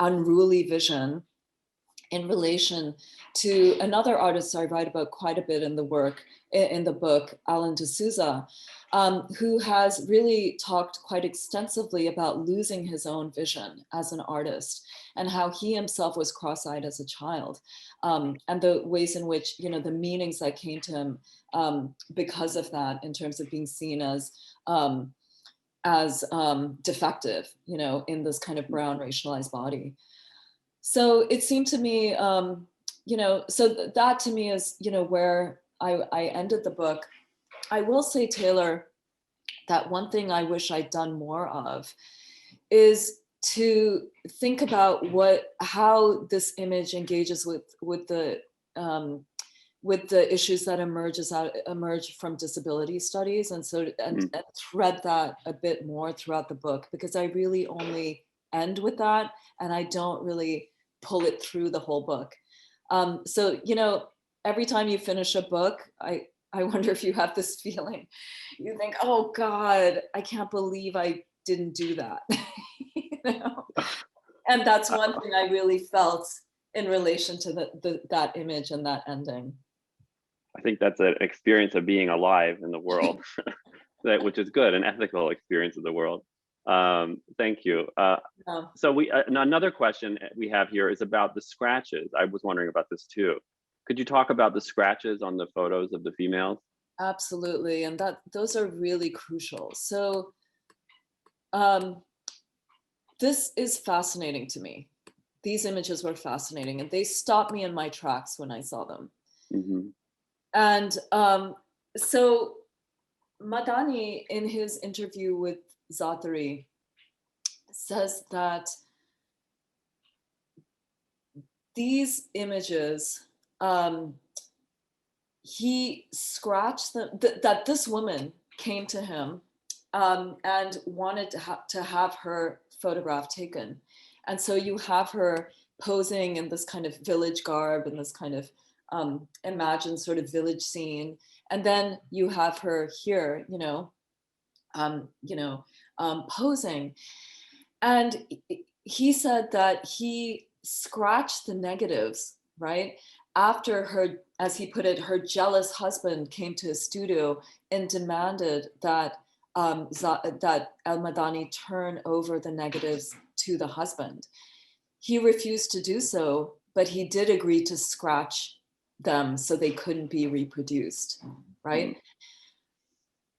Speaker 2: unruly vision in relation to another artist I write about quite a bit in the book, Alan de Souza, who has really talked quite extensively about losing his own vision as an artist and how he himself was cross-eyed as a child, and the ways in which, you know, the meanings that came to him because of that, in terms of being seen as defective, you know, in this kind of brown racialized body. So it seemed to me, you know, so that to me is, you know, where I ended the book. I will say, Taylor, that one thing I wish I'd done more of is to think about how this image engages with the issues that emerge from disability studies, and so and thread that a bit more throughout the book, because I really only end with that, and I don't really pull it through the whole book. So, you know, every time you finish a book, I wonder if you have this feeling. You think, oh God, I can't believe I didn't do that. You know? And that's one thing I really felt in relation to that image and that ending.
Speaker 1: I think that's an experience of being alive in the world, which is good, an ethical experience of the world. Thank you. So another question we have here is about the scratches. I was wondering about this too. Could you talk about the scratches on the photos of the females?
Speaker 2: Absolutely, and those are really crucial. So this is fascinating to me. These images were fascinating, and they stopped me in my tracks when I saw them.
Speaker 1: Mm-hmm.
Speaker 2: And so Madani, in his interview with Zaatari, says that these images, he scratched them, that this woman came to him and wanted to have her photograph taken. And so you have her posing in this kind of village garb and this kind of imagined sort of village scene. And then you have her here, posing. And he said that he scratched the negatives, right? After her, as he put it, her jealous husband came to his studio and demanded that that El Madani turn over the negatives to the husband. He refused to do so, but he did agree to scratch them so they couldn't be reproduced, right? Mm-hmm.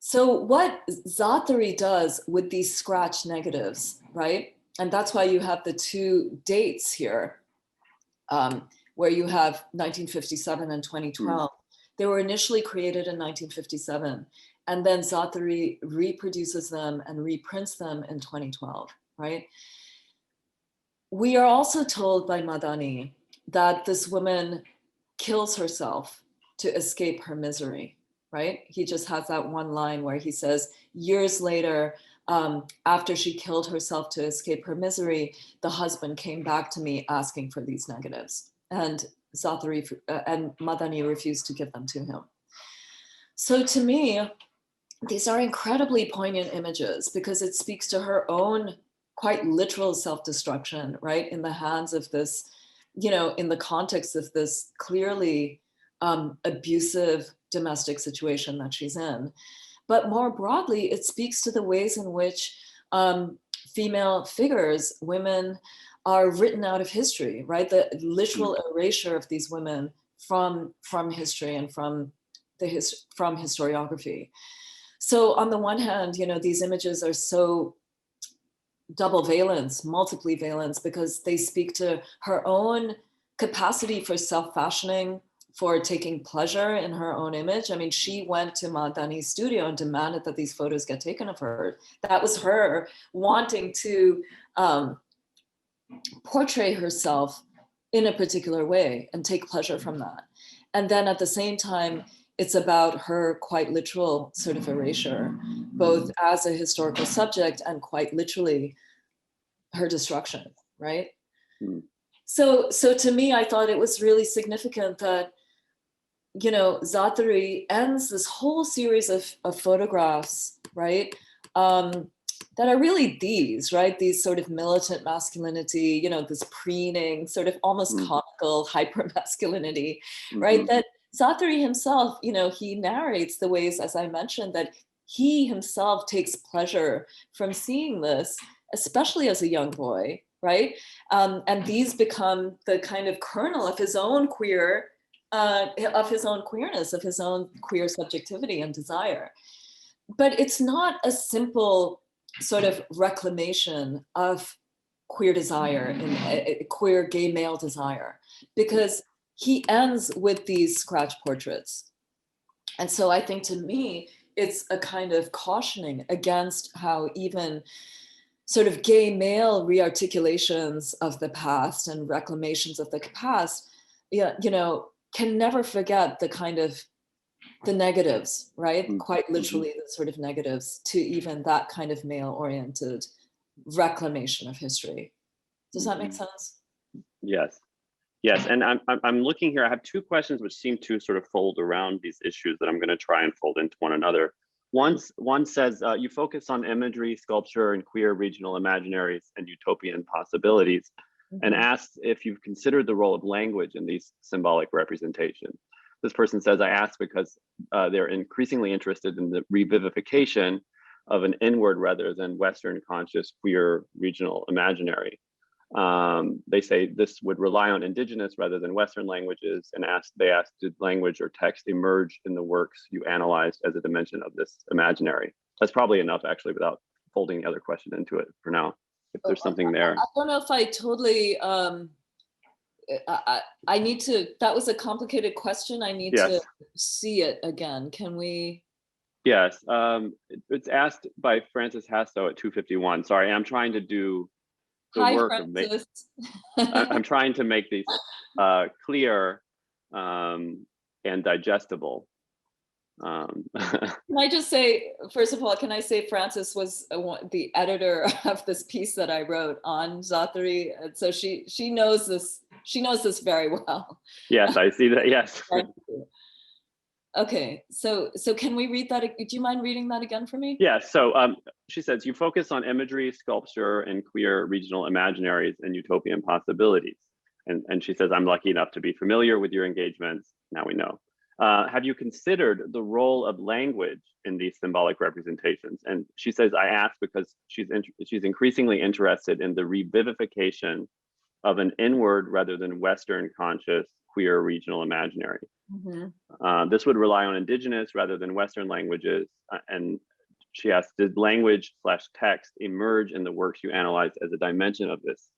Speaker 2: So what Zaatari does with these scratch negatives, right? And that's why you have the two dates here, where you have 1957 and 2012. Mm. They were initially created in 1957, and then Zaatari reproduces them and reprints them in 2012, right? We are also told by Madani that this woman kills herself to escape her misery, right? He just has that one line where he says, years later, after she killed herself to escape her misery, the husband came back to me asking for these negatives, and Zaatari and Madani refused to give them to him. So to me, these are incredibly poignant images because it speaks to her own quite literal self-destruction, right? In the hands of this, in the context of this clearly abusive domestic situation that she's in. But more broadly, it speaks to the ways in which female figures, women, are written out of history, right? The literal erasure of these women from history and from historiography. So on the one hand, these images are so double valence, multiply valence, because they speak to her own capacity for self-fashioning, for taking pleasure in her own image. I mean, she went to Madani's studio and demanded that these photos get taken of her. That was her wanting to portray herself in a particular way and take pleasure from that. And then at the same time, it's about her quite literal sort of erasure, both as a historical subject and quite literally her destruction, right?
Speaker 1: Mm.
Speaker 2: So to me, I thought it was really significant that, you know, Zaatari ends this whole series of photographs, right? That are really these, right? These sort of militant masculinity, you know, this preening, sort of almost comical hyper masculinity, right? That Zaatari himself, you know, he narrates the ways, as I mentioned, that he himself takes pleasure from seeing this, especially as a young boy, right? And these become the kind of kernel of his own queer, of his own queerness, of his own queer subjectivity and desire. But it's not a simple sort of reclamation of queer desire and queer gay male desire, because he ends with these scratch portraits. And so I think, to me, it's a kind of cautioning against how even sort of gay male rearticulations of the past and reclamations of the past, you know, can never forget the kind of the negatives, right? Quite literally the sort of negatives to even that kind of male-oriented reclamation of history. Does that make sense?
Speaker 1: Yes. Yes, and I'm looking here. I have two questions which seem to sort of fold around these issues that I'm going to try and fold into one another. One says, you focus on imagery, sculpture, and queer regional imaginaries and utopian possibilities, and asks if you've considered the role of language in these symbolic representations. This person says, I ask because they're increasingly interested in the revivification of an inward rather than Western conscious queer regional imaginary. They say this would rely on indigenous rather than Western languages, and they asked, did language or text emerge in the works you analyzed as a dimension of this imaginary? That's probably enough, actually, without folding the other question into it for now, if there's something there.
Speaker 2: I don't know if I totally, I need to, that was a complicated question. I need to see it again. Can we?
Speaker 1: Yes, it's asked by Francis Hastow at 251. Sorry, I'm trying to do the work
Speaker 2: Francis.
Speaker 1: I'm trying to make these clear and digestible.
Speaker 2: Can I just say, first of all, can I say Francis was the editor of this piece that I wrote on Zaatari, and so she knows this. She knows this very well.
Speaker 1: Yes, I see that. Yes.
Speaker 2: Okay, so can we read that? Do you mind reading that again for me?
Speaker 1: Yes. So she says, you focus on imagery, sculpture, and queer regional imaginaries and utopian possibilities. And she says, I'm lucky enough to be familiar with your engagements. Now we know. Have you considered the role of language in these symbolic representations? And she says, I ask because she's increasingly interested in the revivification of an inward rather than Western conscious queer regional imaginary. This would rely on indigenous rather than Western languages. And she asked, did language/text emerge in the works you analyzed as a dimension of this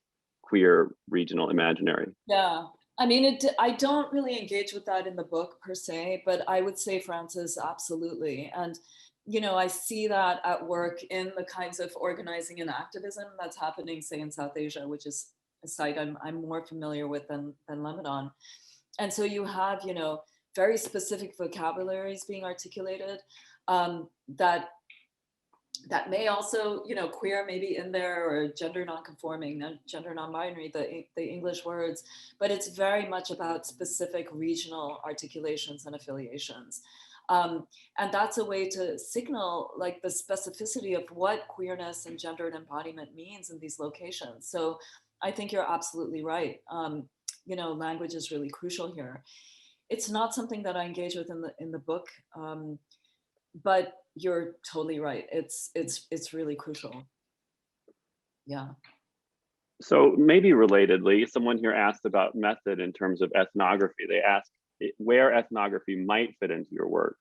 Speaker 1: queer regional imaginary?
Speaker 2: Yeah, I mean, I don't really engage with that in the book per se, but I would say, Francis, absolutely. And, you know, I see that at work in the kinds of organizing and activism that's happening, say, in South Asia, which is a site I'm more familiar with than Lebanon. And so you have, you know, very specific vocabularies being articulated that may also, you know, queer maybe in there, or gender non-conforming, gender non-binary, the English words, but it's very much about specific regional articulations and affiliations. And that's a way to signal like the specificity of what queerness and gendered embodiment means in these locations. So I think you're absolutely right. You know, language is really crucial here. It's not something that I engage with in the book, but you're totally right. It's really crucial. Yeah.
Speaker 1: So maybe relatedly, someone here asked about method in terms of ethnography. They asked where ethnography might fit into your work.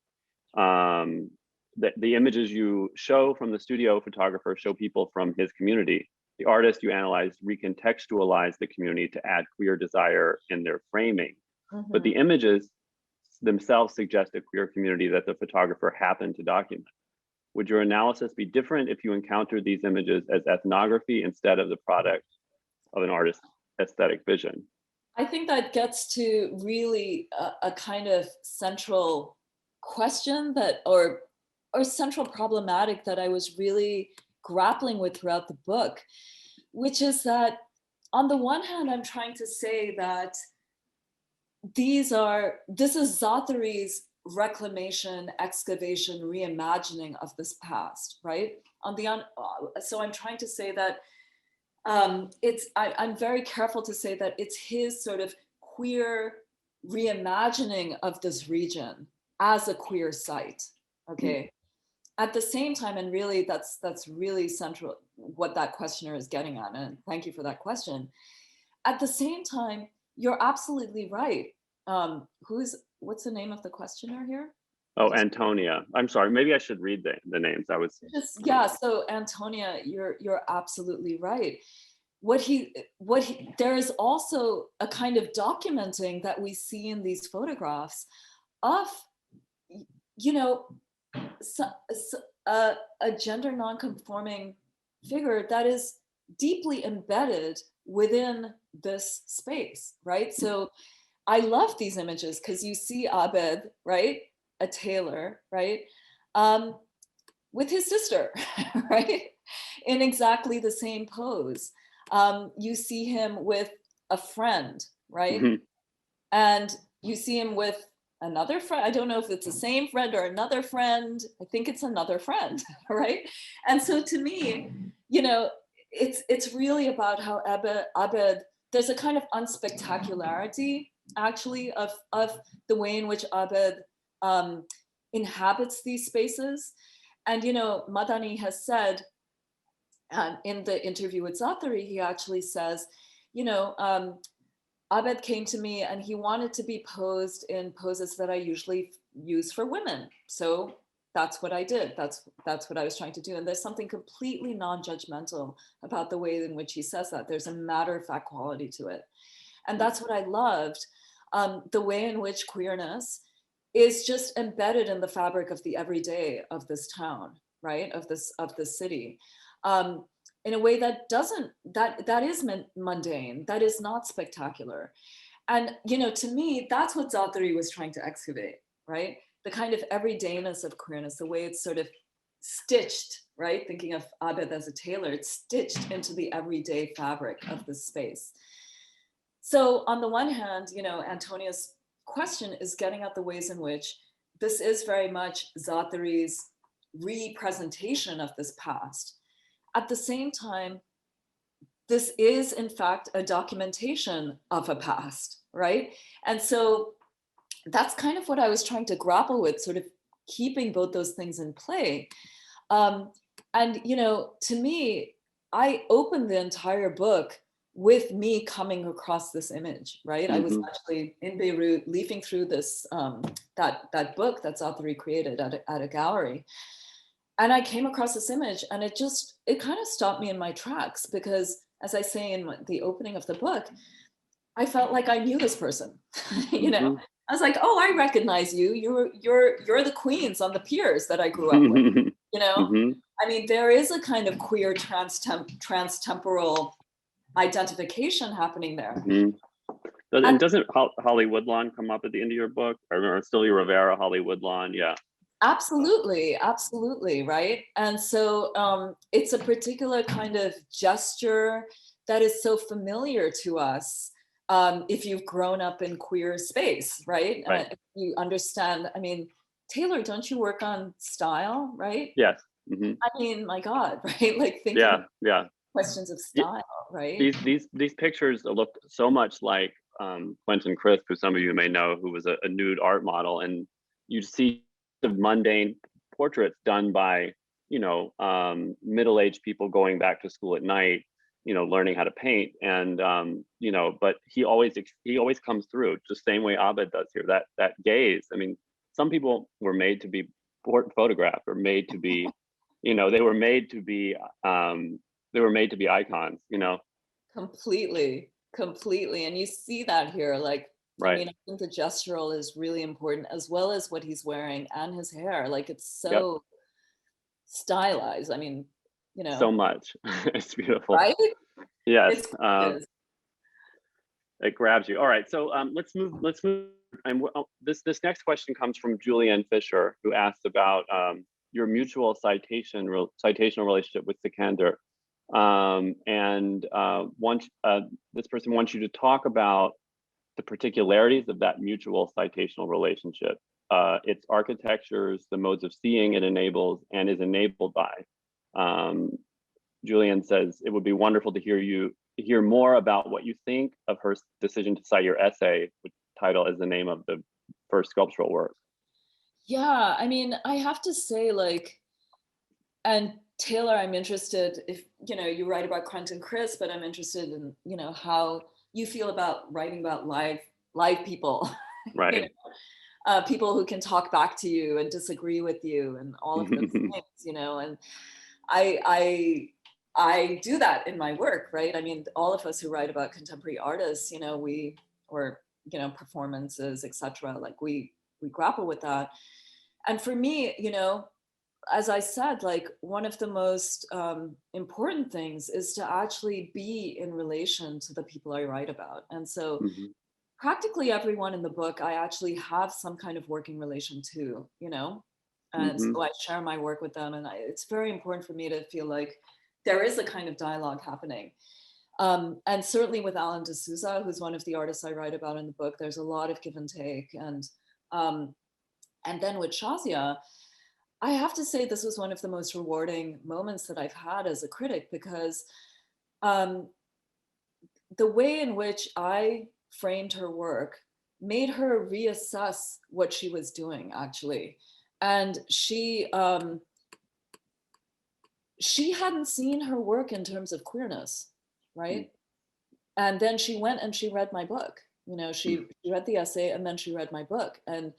Speaker 1: The images you show from the studio photographer show people from his community. The artist you analyze recontextualize the community to add queer desire in their framing. But the images themselves suggest a queer community that the photographer happened to document. Would your analysis be different if you encountered these images as ethnography instead of the product of an artist's aesthetic vision?
Speaker 2: I think that gets to really a kind of central question that, or central problematic that I was really grappling with throughout the book, which is that on the one hand, I'm trying to say that this is Zaatari's reclamation, excavation, reimagining of this past, right? So I'm trying to say that I'm very careful to say that it's his sort of queer reimagining of this region as a queer site, okay? At the same time, and really that's really central, what that questioner is getting at, and thank you for that question. At the same time, you're absolutely right. What's the name of the questioner here?
Speaker 1: Oh, Antonia. I'm sorry, maybe I should read the names. I was
Speaker 2: yeah, so Antonia, you're absolutely right. There is also a kind of documenting that we see in these photographs of, you know, a gender non-conforming figure that is deeply embedded within this space, right? So I love these images because you see Abed, right? A tailor, right? With his sister, right? In exactly the same pose. You see him with a friend, right?
Speaker 1: Mhm.
Speaker 2: And you see him with another friend. I don't know if it's the same friend or another friend. I think it's another friend, right? And so to me, you know, it's really about how Abed, there's a kind of unspectacularity actually of the way in which Abed inhabits these spaces. And, you know, Madani has said, in the interview with Zaatari, he actually says, you know, Abed came to me and he wanted to be posed in poses that I usually use for women. So that's what I did. That's what I was trying to do. And there's something completely non-judgmental about the way in which he says that. There's a matter-of-fact quality to it. And that's what I loved, the way in which queerness is just embedded in the fabric of the everyday of this town, right? Of this city. In a way that is mundane, that is not spectacular. And, you know, to me, that's what Zaatari was trying to excavate, right? The kind of everydayness of queerness, the way it's sort of stitched, right? Thinking of Abed as a tailor, it's stitched into the everyday fabric of this space. So on the one hand, you know, Antonia's question is getting at the ways in which this is very much Zaatari's representation of this past. At the same time, this is in fact a documentation of a past, right? And so that's kind of what I was trying to grapple with, sort of keeping both those things in play. And, you know, to me, I opened the entire book with me coming across this image, right? I was actually in Beirut leafing through this, that book that Zaatari created at a gallery. And I came across this image and it kind of stopped me in my tracks because, as I say in the opening of the book, I felt like I knew this person, you know? I was like, oh, I recognize you. You're the queens on the piers that I grew up with, you know? I mean, there is a kind of queer transtemporal identification happening there.
Speaker 1: And doesn't Holly Woodlawn come up at the end of your book? I remember Celia Rivera, Holly Woodlawn, yeah.
Speaker 2: Absolutely, absolutely, right? And so it's a particular kind of gesture that is so familiar to us if you've grown up in queer space, right? If you understand, I mean, Taylor, don't you work on style, right?
Speaker 1: Yes.
Speaker 2: I mean, my God, right? Like thinking of questions of style, right?
Speaker 1: These pictures look so much like Quentin Crisp, who some of you may know, who was a nude art model, and you see the mundane portraits done by, you know, middle-aged people going back to school at night, you know, learning how to paint, and you know, but he always comes through just the same way Abed does here. That gaze. I mean, some people were made to be photographed, or made to be, you know, they were made to be icons, you know.
Speaker 2: Completely. And you see that here, like, I
Speaker 1: Right.
Speaker 2: mean, I think the gestural is really important, as well as what he's wearing and his hair. Like, it's
Speaker 1: Yep.
Speaker 2: so stylized. I mean, you
Speaker 1: So
Speaker 2: know,
Speaker 1: much. It's beautiful.
Speaker 2: right?
Speaker 1: Yes.
Speaker 2: It's gorgeous.
Speaker 1: It grabs you. All right. So let's move. Let's move. And this next question comes from Julianne Fisher, who asked about your mutual citational relationship with Sikander, and this person wants you to talk about the particularities of that mutual citational relationship, its architectures, the modes of seeing it enables and is enabled by. Julian says it would be wonderful to hear more about what you think of her decision to cite your essay, which title is the name of the first sculptural work.
Speaker 2: Yeah, I mean, I have to say, like, and Taylor, I'm interested if, you know, you write about Crent and Chris, but I'm interested in, you know, how you feel about writing about live people,
Speaker 1: Right.
Speaker 2: you know, people who can talk back to you and disagree with you and all of those things, you know, and I do that in my work, right? I mean, all of us who write about contemporary artists, you know, or, you know, performances, etc. Like we grapple with that. And for me, you know, as I said, like one of the most important things is to actually be in relation to the people I write about. And so practically everyone in the book, I actually have some kind of working relation to, you know, and so I share my work with them. And it's very important for me to feel like there is a kind of dialogue happening. And certainly with Alan de Souza, who's one of the artists I write about in the book, there's a lot of give and take. And then with Shazia, I have to say this was one of the most rewarding moments that I've had as a critic, because the way in which I framed her work made her reassess what she was doing, actually. And she hadn't seen her work in terms of queerness, right? And then she went and she read my book. You know, she read the essay and then she read my book. And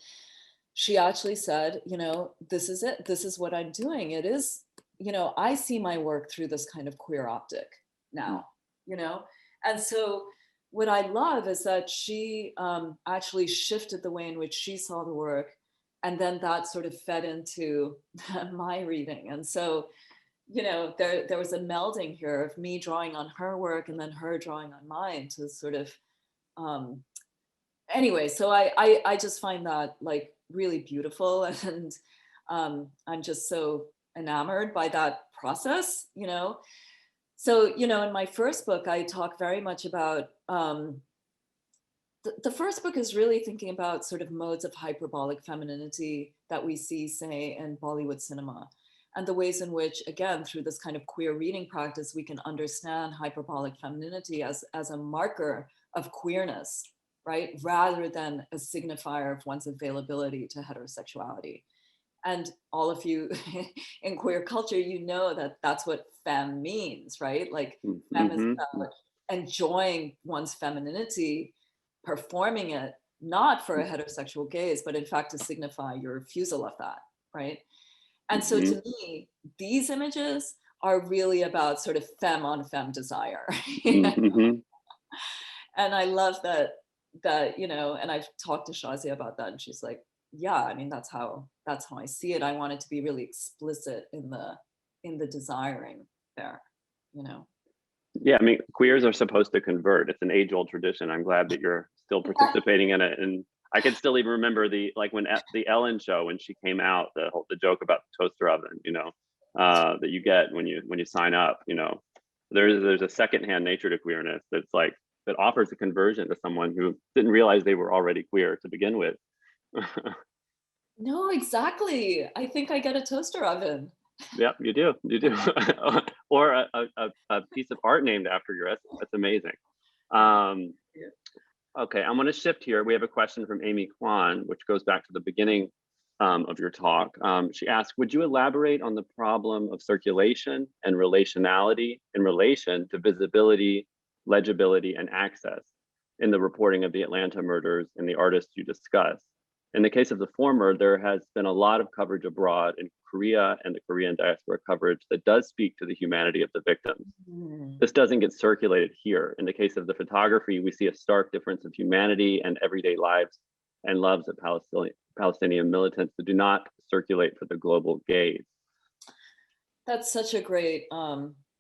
Speaker 2: she actually said, you know, this is it. This is what I'm doing. It is, you know, I see my work through this kind of queer optic now, you know? And so what I love is that she actually shifted the way in which she saw the work. And then that sort of fed into my reading. And so, you know, there was a melding here of me drawing on her work and then her drawing on mine to sort of, anyway, so I just find that like really beautiful. And I'm just so enamored by that process, you know? So, you know, in my first book, I talk very much about, the first book is really thinking about sort of modes of hyperbolic femininity that we see, say, in Bollywood cinema, and the ways in which, again, through this kind of queer reading practice, we can understand hyperbolic femininity as a marker of queerness, right? Rather than a signifier of one's availability to heterosexuality. And all of you in queer culture, you know that that's what femme means, right? Like femme is about enjoying one's femininity, performing it, not for a heterosexual gaze, but in fact to signify your refusal of that, right? And so to me, these images are really about sort of femme on femme desire. And I love that, you know, and I've talked to Shazia about that, and she's like, yeah, I mean, that's how I see it. I want it to be really explicit in the desiring there, you know.
Speaker 1: Yeah, I mean, queers are supposed to convert. It's an age-old tradition. I'm glad that you're still participating in it. And I can still even remember when at the Ellen show, when she came out, the joke about the toaster oven, you know, that you get when you sign up, you know. There's a secondhand nature to queerness that's like that offers a conversion to someone who didn't realize they were already queer to begin with.
Speaker 2: No, exactly. I think I get a toaster oven.
Speaker 1: Yep, you do. Or a piece of art named after your essay. That's amazing. Okay, I'm going to shift here. We have a question from Amy Kwan, which goes back to the beginning of your talk. She asked, would you elaborate on the problem of circulation and relationality in relation to visibility, legibility, and access in the reporting of the Atlanta murders and the artists you discuss? In the case of the former, there has been a lot of coverage abroad in Korea and the Korean diaspora coverage that does speak to the humanity of the victims. This doesn't get circulated here. In the case of the photography, we see a stark difference of humanity and everyday lives and loves of Palestinian militants that do not circulate for the global gaze.
Speaker 2: That's such a great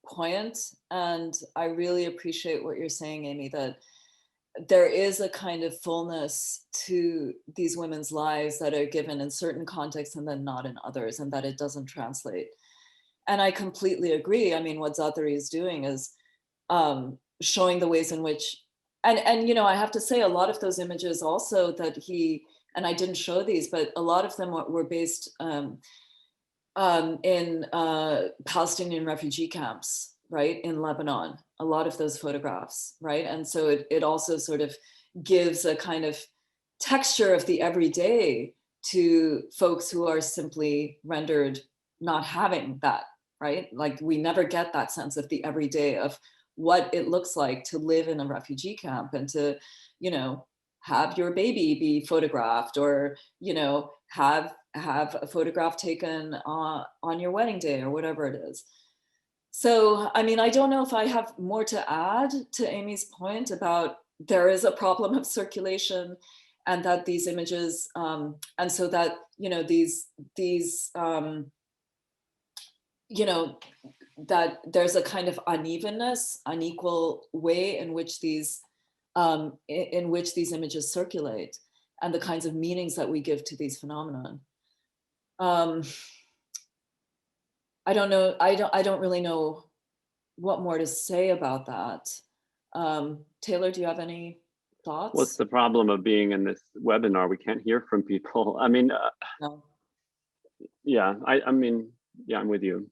Speaker 2: point. And I really appreciate what you're saying, Amy, that there is a kind of fullness to these women's lives that are given in certain contexts and then not in others, and that it doesn't translate. And I completely agree. I mean, what Zathari is doing is showing the ways in which, and you know, I have to say a lot of those images also that he, and I didn't show these, but a lot of them were based in Palestinian refugee camps, right, in Lebanon, a lot of those photographs, right? And so it also sort of gives a kind of texture of the everyday to folks who are simply rendered not having that, right? Like we never get that sense of the everyday of what it looks like to live in a refugee camp and to, you know, have your baby be photographed, or, you know, have a photograph taken on your wedding day or whatever it is. So, I mean, I don't know if I have more to add to Amy's point about there is a problem of circulation, and that these images, and so that, you know, these you know, that there's a kind of unevenness, unequal way in which these images circulate, and the kinds of meanings that we give to these phenomena. I don't know. I don't really know what more to say about that. Taylor, do you have any thoughts?
Speaker 1: What's the problem of being in this webinar? We can't hear from people. I mean,
Speaker 2: No.
Speaker 1: yeah, I mean, yeah, I'm with you.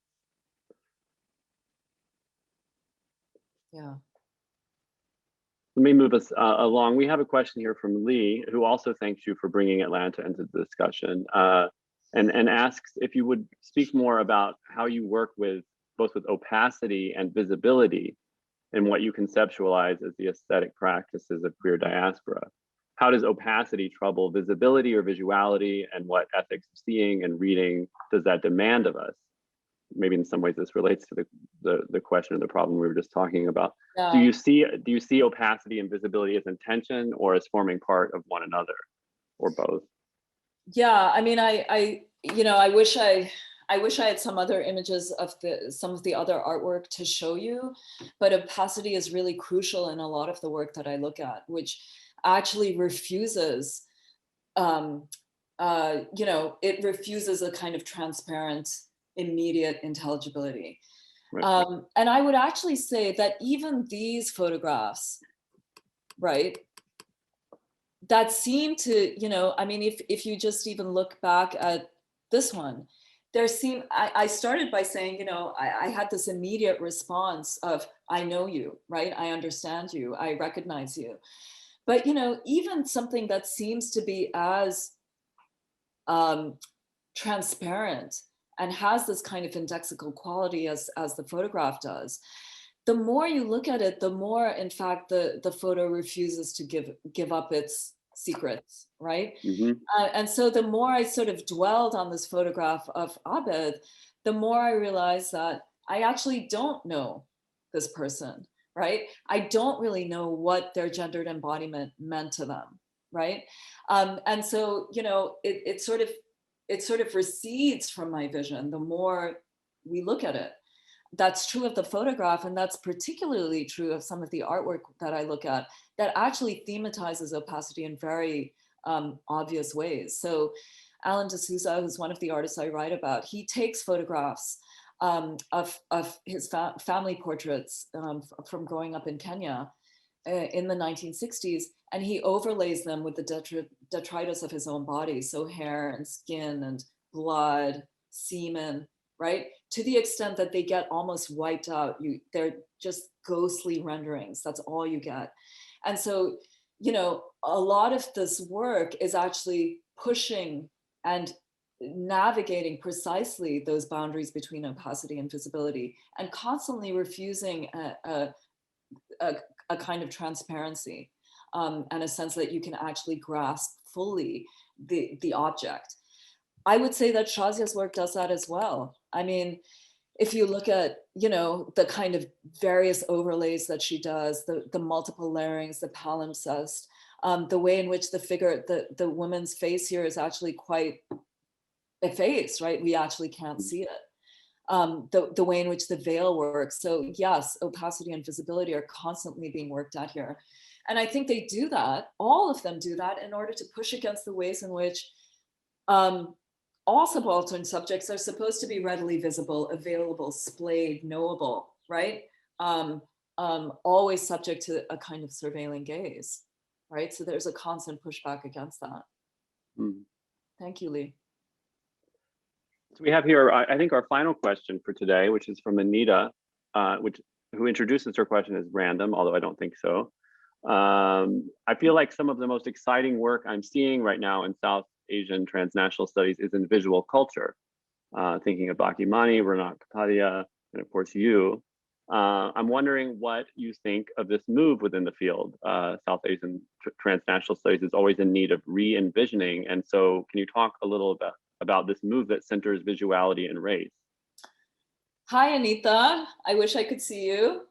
Speaker 2: Yeah.
Speaker 1: Let me move us along. We have a question here from Lee, who also thanks you for bringing Atlanta into the discussion, and asks if you would speak more about how you work with both with opacity and visibility in what you conceptualize as the aesthetic practices of queer diaspora. How does opacity trouble visibility or visuality, and what ethics of seeing and reading does that demand of us? Maybe in some ways this relates to the question or the problem we were just talking about.
Speaker 2: Yeah.
Speaker 1: Do you see opacity and visibility as intention or as forming part of one another, or both?
Speaker 2: Yeah, I mean, I you know, I wish I had some other images of some of the other artwork to show you, but opacity is really crucial in a lot of the work that I look at, which actually refuses, you know, it refuses a kind of transparent, immediate intelligibility.
Speaker 1: Right.
Speaker 2: And I would actually say that even these photographs, right, that seem to, you know, I mean, if you just even look back at this one, I started by saying, you know, I had this immediate response of, I know you, right? I understand you, I recognize you. But, you know, even something that seems to be as transparent and has this kind of indexical quality as the photograph does, the more you look at it, the more, in fact, the photo refuses to give up its secrets, right?
Speaker 1: Mm-hmm.
Speaker 2: And so the more I sort of dwelled on this photograph of Abed, the more I realized that I actually don't know this person, right? I don't really know what their gendered embodiment meant to them, right? And so, you know, it sort of recedes from my vision the more we look at it. That's true of the photograph, and that's particularly true of some of the artwork that I look at that actually thematizes opacity in very obvious ways. So Alan de Souza, who's one of the artists I write about, he takes photographs of his family portraits from growing up in Kenya in the 1960s, and he overlays them with the detritus of his own body, so hair and skin and blood, semen, right? To the extent that they get almost wiped out. They're just ghostly renderings. That's all you get. And so, you know, a lot of this work is actually pushing and navigating precisely those boundaries between opacity and visibility, and constantly refusing a kind of transparency and a sense that you can actually grasp fully the object. I would say that Shazia's work does that as well. I mean, if you look at, the kind of various overlays that she does, the multiple layerings, the palimpsest, the way in which the woman's face here is actually quite effaced, right? We actually can't see it. The way in which the veil works. So yes, opacity and visibility are constantly being worked at here. And I think they do that, all of them do that, in order to push against the ways in which all subaltern subjects are supposed to be readily visible, available, splayed, knowable, right? Always subject to a kind of surveilling gaze, right? So there's a constant pushback against that.
Speaker 1: Mm.
Speaker 2: Thank you, Lee.
Speaker 1: So we have here, I think, our final question for today, which is from Anita, who introduces her question as random, although I don't think so. I feel like some of the most exciting work I'm seeing right now in South Asian transnational studies is in visual culture. Thinking of Bhakti Mani, Renat Kapadia, and of course you. I'm wondering what you think of this move within the field. South Asian transnational studies is always in need of re-envisioning. And so can you talk a little about this move that centers visuality and race?
Speaker 2: Hi, Anita. I wish I could see you.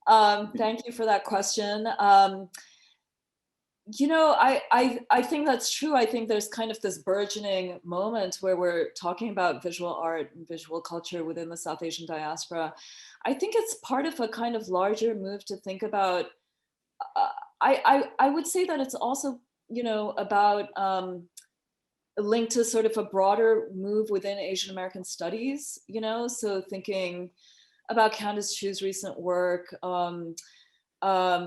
Speaker 2: Thank you for that question. I think that's true. I think there's kind of this burgeoning moment where we're talking about visual art and visual culture within the South Asian diaspora. I think it's part of a kind of larger move to think about. I would say that it's also, about linked to sort of a broader move within Asian American studies. So thinking about Candace Chu's recent work,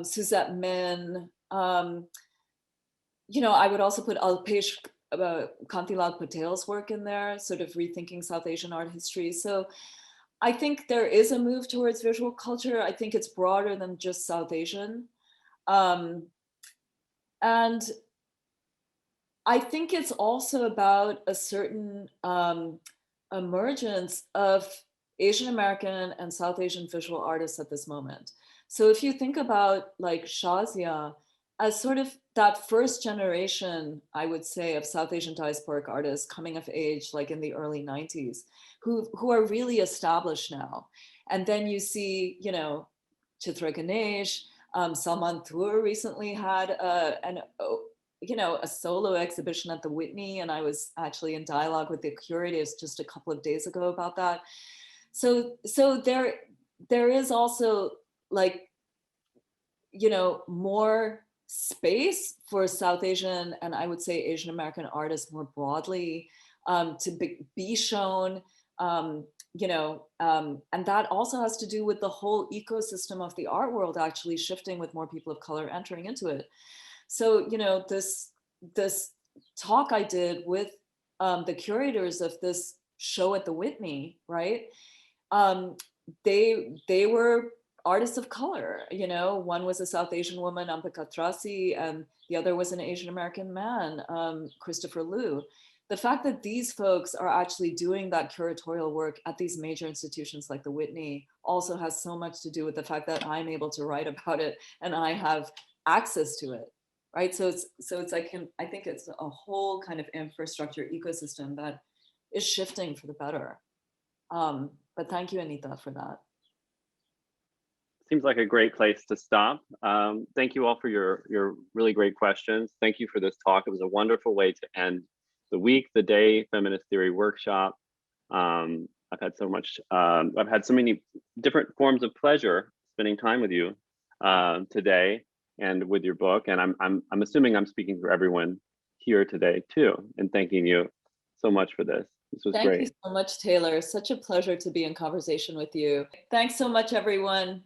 Speaker 2: Suzette Min. I would also put Alpesh Kantilal Patel's work in there, sort of rethinking South Asian art history. So I think there is a move towards visual culture. I think it's broader than just South Asian. And I think it's also about a certain emergence of Asian American and South Asian visual artists at this moment. So if you think about like Shazia as sort of that first generation, I would say, of South Asian diasporic artists coming of age, like in the early 90s, who are really established now. And then you see, Chitra Ganesh, Salman Thur recently had a solo exhibition at the Whitney, and I was actually in dialogue with the curators just a couple of days ago about that. So there is also like, more space for South Asian and I would say Asian American artists more broadly to be shown, and that also has to do with the whole ecosystem of the art world actually shifting with more people of color entering into it. So, this talk I did with the curators of this show at the Whitney, right? They were artists of color, one was a South Asian woman, Ambika Trasi, and the other was an Asian American man, Christopher Liu. The fact that these folks are actually doing that curatorial work at these major institutions like the Whitney also has so much to do with the fact that I'm able to write about it and I have access to it, right? So it's like, I think it's a whole kind of infrastructure ecosystem that is shifting for the better. But thank you, Anita, for that.
Speaker 1: Seems like a great place to stop. Thank you all for your really great questions. Thank you for this talk. It was a wonderful way to end the week, the day feminist theory workshop. I've had so many different forms of pleasure spending time with you today and with your book. And I'm assuming I'm speaking for everyone here today too. And thanking you so much for this. This was great.
Speaker 2: Thank you so much, Taylor. Such a pleasure to be in conversation with you. Thanks so much, everyone.